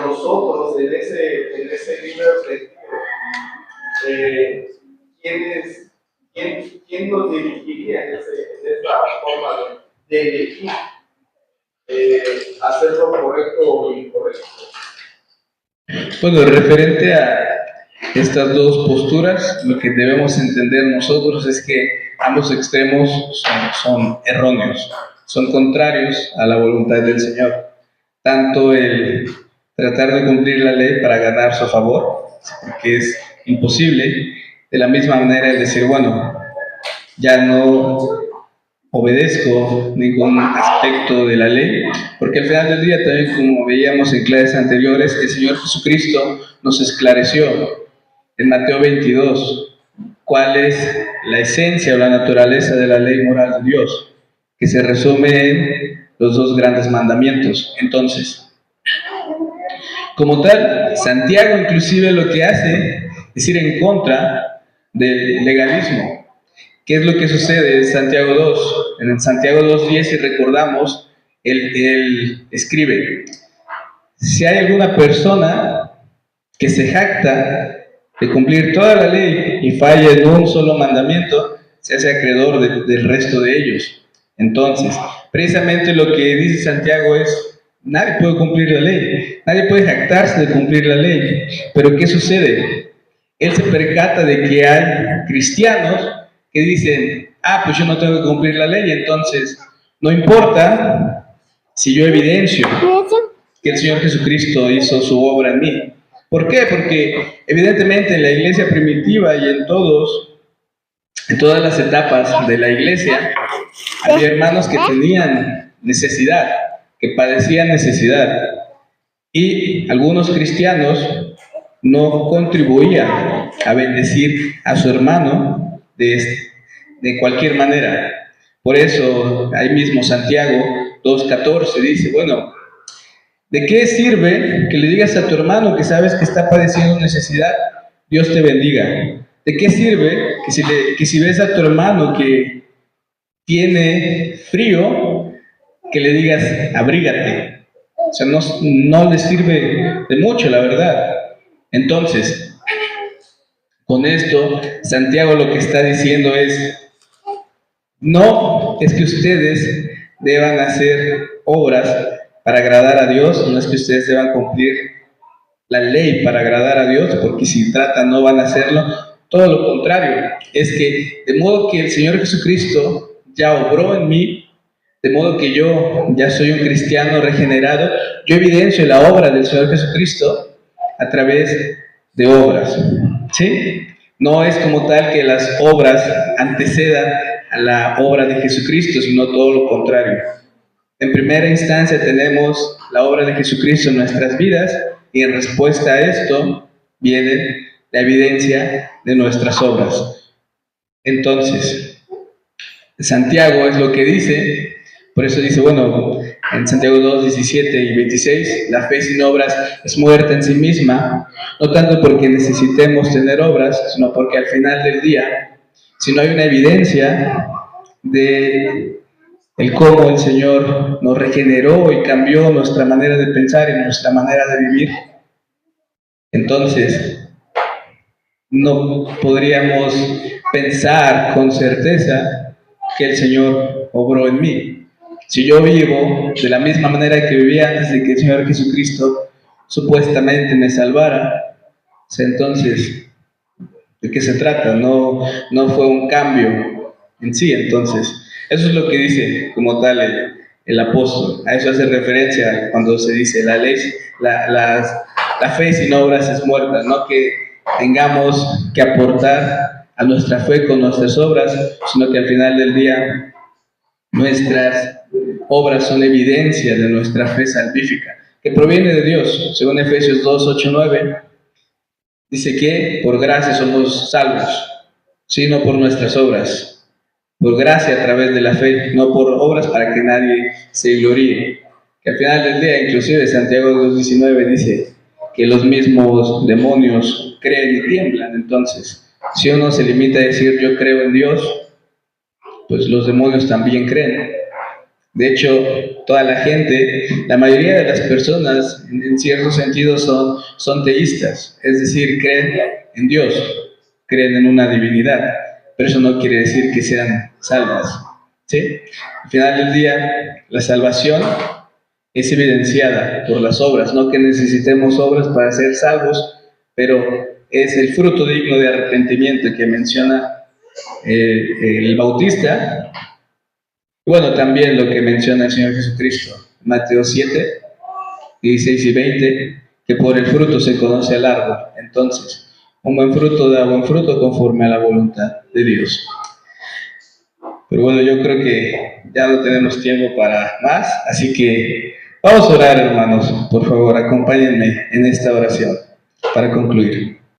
nosotros en ese libre sentido, ¿quién nos dirigiría en esta forma de elegir hacer lo correcto o incorrecto? Bueno, referente a estas dos posturas, lo que debemos entender nosotros es que ambos extremos son erróneos, son contrarios a la voluntad del Señor. Tanto el tratar de cumplir la ley para ganar su favor, que es imposible, de la misma manera el decir, bueno, ya no obedezco ningún aspecto de la ley, porque al final del día también, como veíamos en clases anteriores, el Señor Jesucristo nos esclareció en Mateo 22 cuál es la esencia o la naturaleza de la ley moral de Dios, que se resume en los dos grandes mandamientos. Entonces, como tal, Santiago inclusive lo que hace es ir en contra del legalismo. ¿Qué es lo que sucede en Santiago 2? En Santiago 2:10, si recordamos, él escribe: si hay alguna persona que se jacta de cumplir toda la ley y falla en un solo mandamiento, se hace acreedor del resto de ellos. Entonces, precisamente lo que dice Santiago es: nadie puede cumplir la ley, nadie puede jactarse de cumplir la ley. Pero ¿qué sucede? Él se percata de que hay cristianos que dicen: pues yo no tengo que cumplir la ley, entonces no importa si yo evidencio que el Señor Jesucristo hizo su obra en mí. ¿Por qué? Porque evidentemente en la iglesia primitiva y en todas las etapas de la iglesia, había hermanos que tenían necesidad, que padecían necesidad, y algunos cristianos no contribuían a bendecir a su hermano de cualquier manera. Por eso, ahí mismo Santiago 2:14 dice: bueno, ¿de qué sirve que le digas a tu hermano que sabes que está padeciendo necesidad, Dios te bendiga? ¿De qué sirve que si ves a tu hermano que tiene frío, que le digas: abrígate? O sea, no le sirve de mucho, la verdad. Entonces, con esto, Santiago lo que está diciendo es: no es que ustedes deban hacer obras para agradar a Dios, no es que ustedes deban cumplir la ley para agradar a Dios, porque si tratan no van a hacerlo. Todo lo contrario, es que de modo que el Señor Jesucristo ya obró en mí, de modo que yo ya soy un cristiano regenerado, yo evidencio la obra del Señor Jesucristo a través de obras, ¿sí? No es como tal que las obras antecedan a la obra de Jesucristo, sino todo lo contrario. En primera instancia tenemos la obra de Jesucristo en nuestras vidas, y en respuesta a esto viene la evidencia de nuestras obras. Entonces, Santiago es lo que dice, por eso dice, bueno, en Santiago 2:17 y 26, la fe sin obras es muerta en sí misma, no tanto porque necesitemos tener obras, sino porque al final del día, si no hay una evidencia de el cómo el Señor nos regeneró y cambió nuestra manera de pensar y nuestra manera de vivir, entonces no podríamos pensar con certeza que el Señor obró en mí. Si yo vivo de la misma manera que vivía antes de que el Señor Jesucristo supuestamente me salvara, entonces, ¿de qué se trata? No fue un cambio en sí. Entonces, eso es lo que dice como tal el apóstol. A eso hace referencia cuando se dice la ley, la fe sin obras es muerta, no que tengamos que aportar a nuestra fe con nuestras obras, sino que al final del día nuestras obras son evidencia de nuestra fe salvífica, que proviene de Dios. Según Efesios 2:8-9, dice que por gracia somos salvos, sino por nuestras obras, por gracia a través de la fe, no por obras para que nadie se gloríe. Que al final del día, inclusive Santiago 2:19 dice que los mismos demonios creen y tiemblan. Entonces, si uno se limita a decir yo creo en Dios, pues los demonios también creen. De hecho, toda la gente, la mayoría de las personas, en cierto sentido, son teístas, es decir, creen en Dios, creen en una divinidad, pero eso no quiere decir que sean salvas, ¿sí? Al final del día, la salvación es evidenciada por las obras, no que necesitemos obras para ser salvos, pero es el fruto digno de arrepentimiento que menciona el Bautista. Bueno, también lo que menciona el Señor Jesucristo, Mateo 7:16 y 20, que por el fruto se conoce al árbol. Entonces, un buen fruto da buen fruto conforme a la voluntad de Dios. Pero bueno, yo creo que ya no tenemos tiempo para más, así que vamos a orar, hermanos. Por favor, acompáñenme en esta oración para concluir.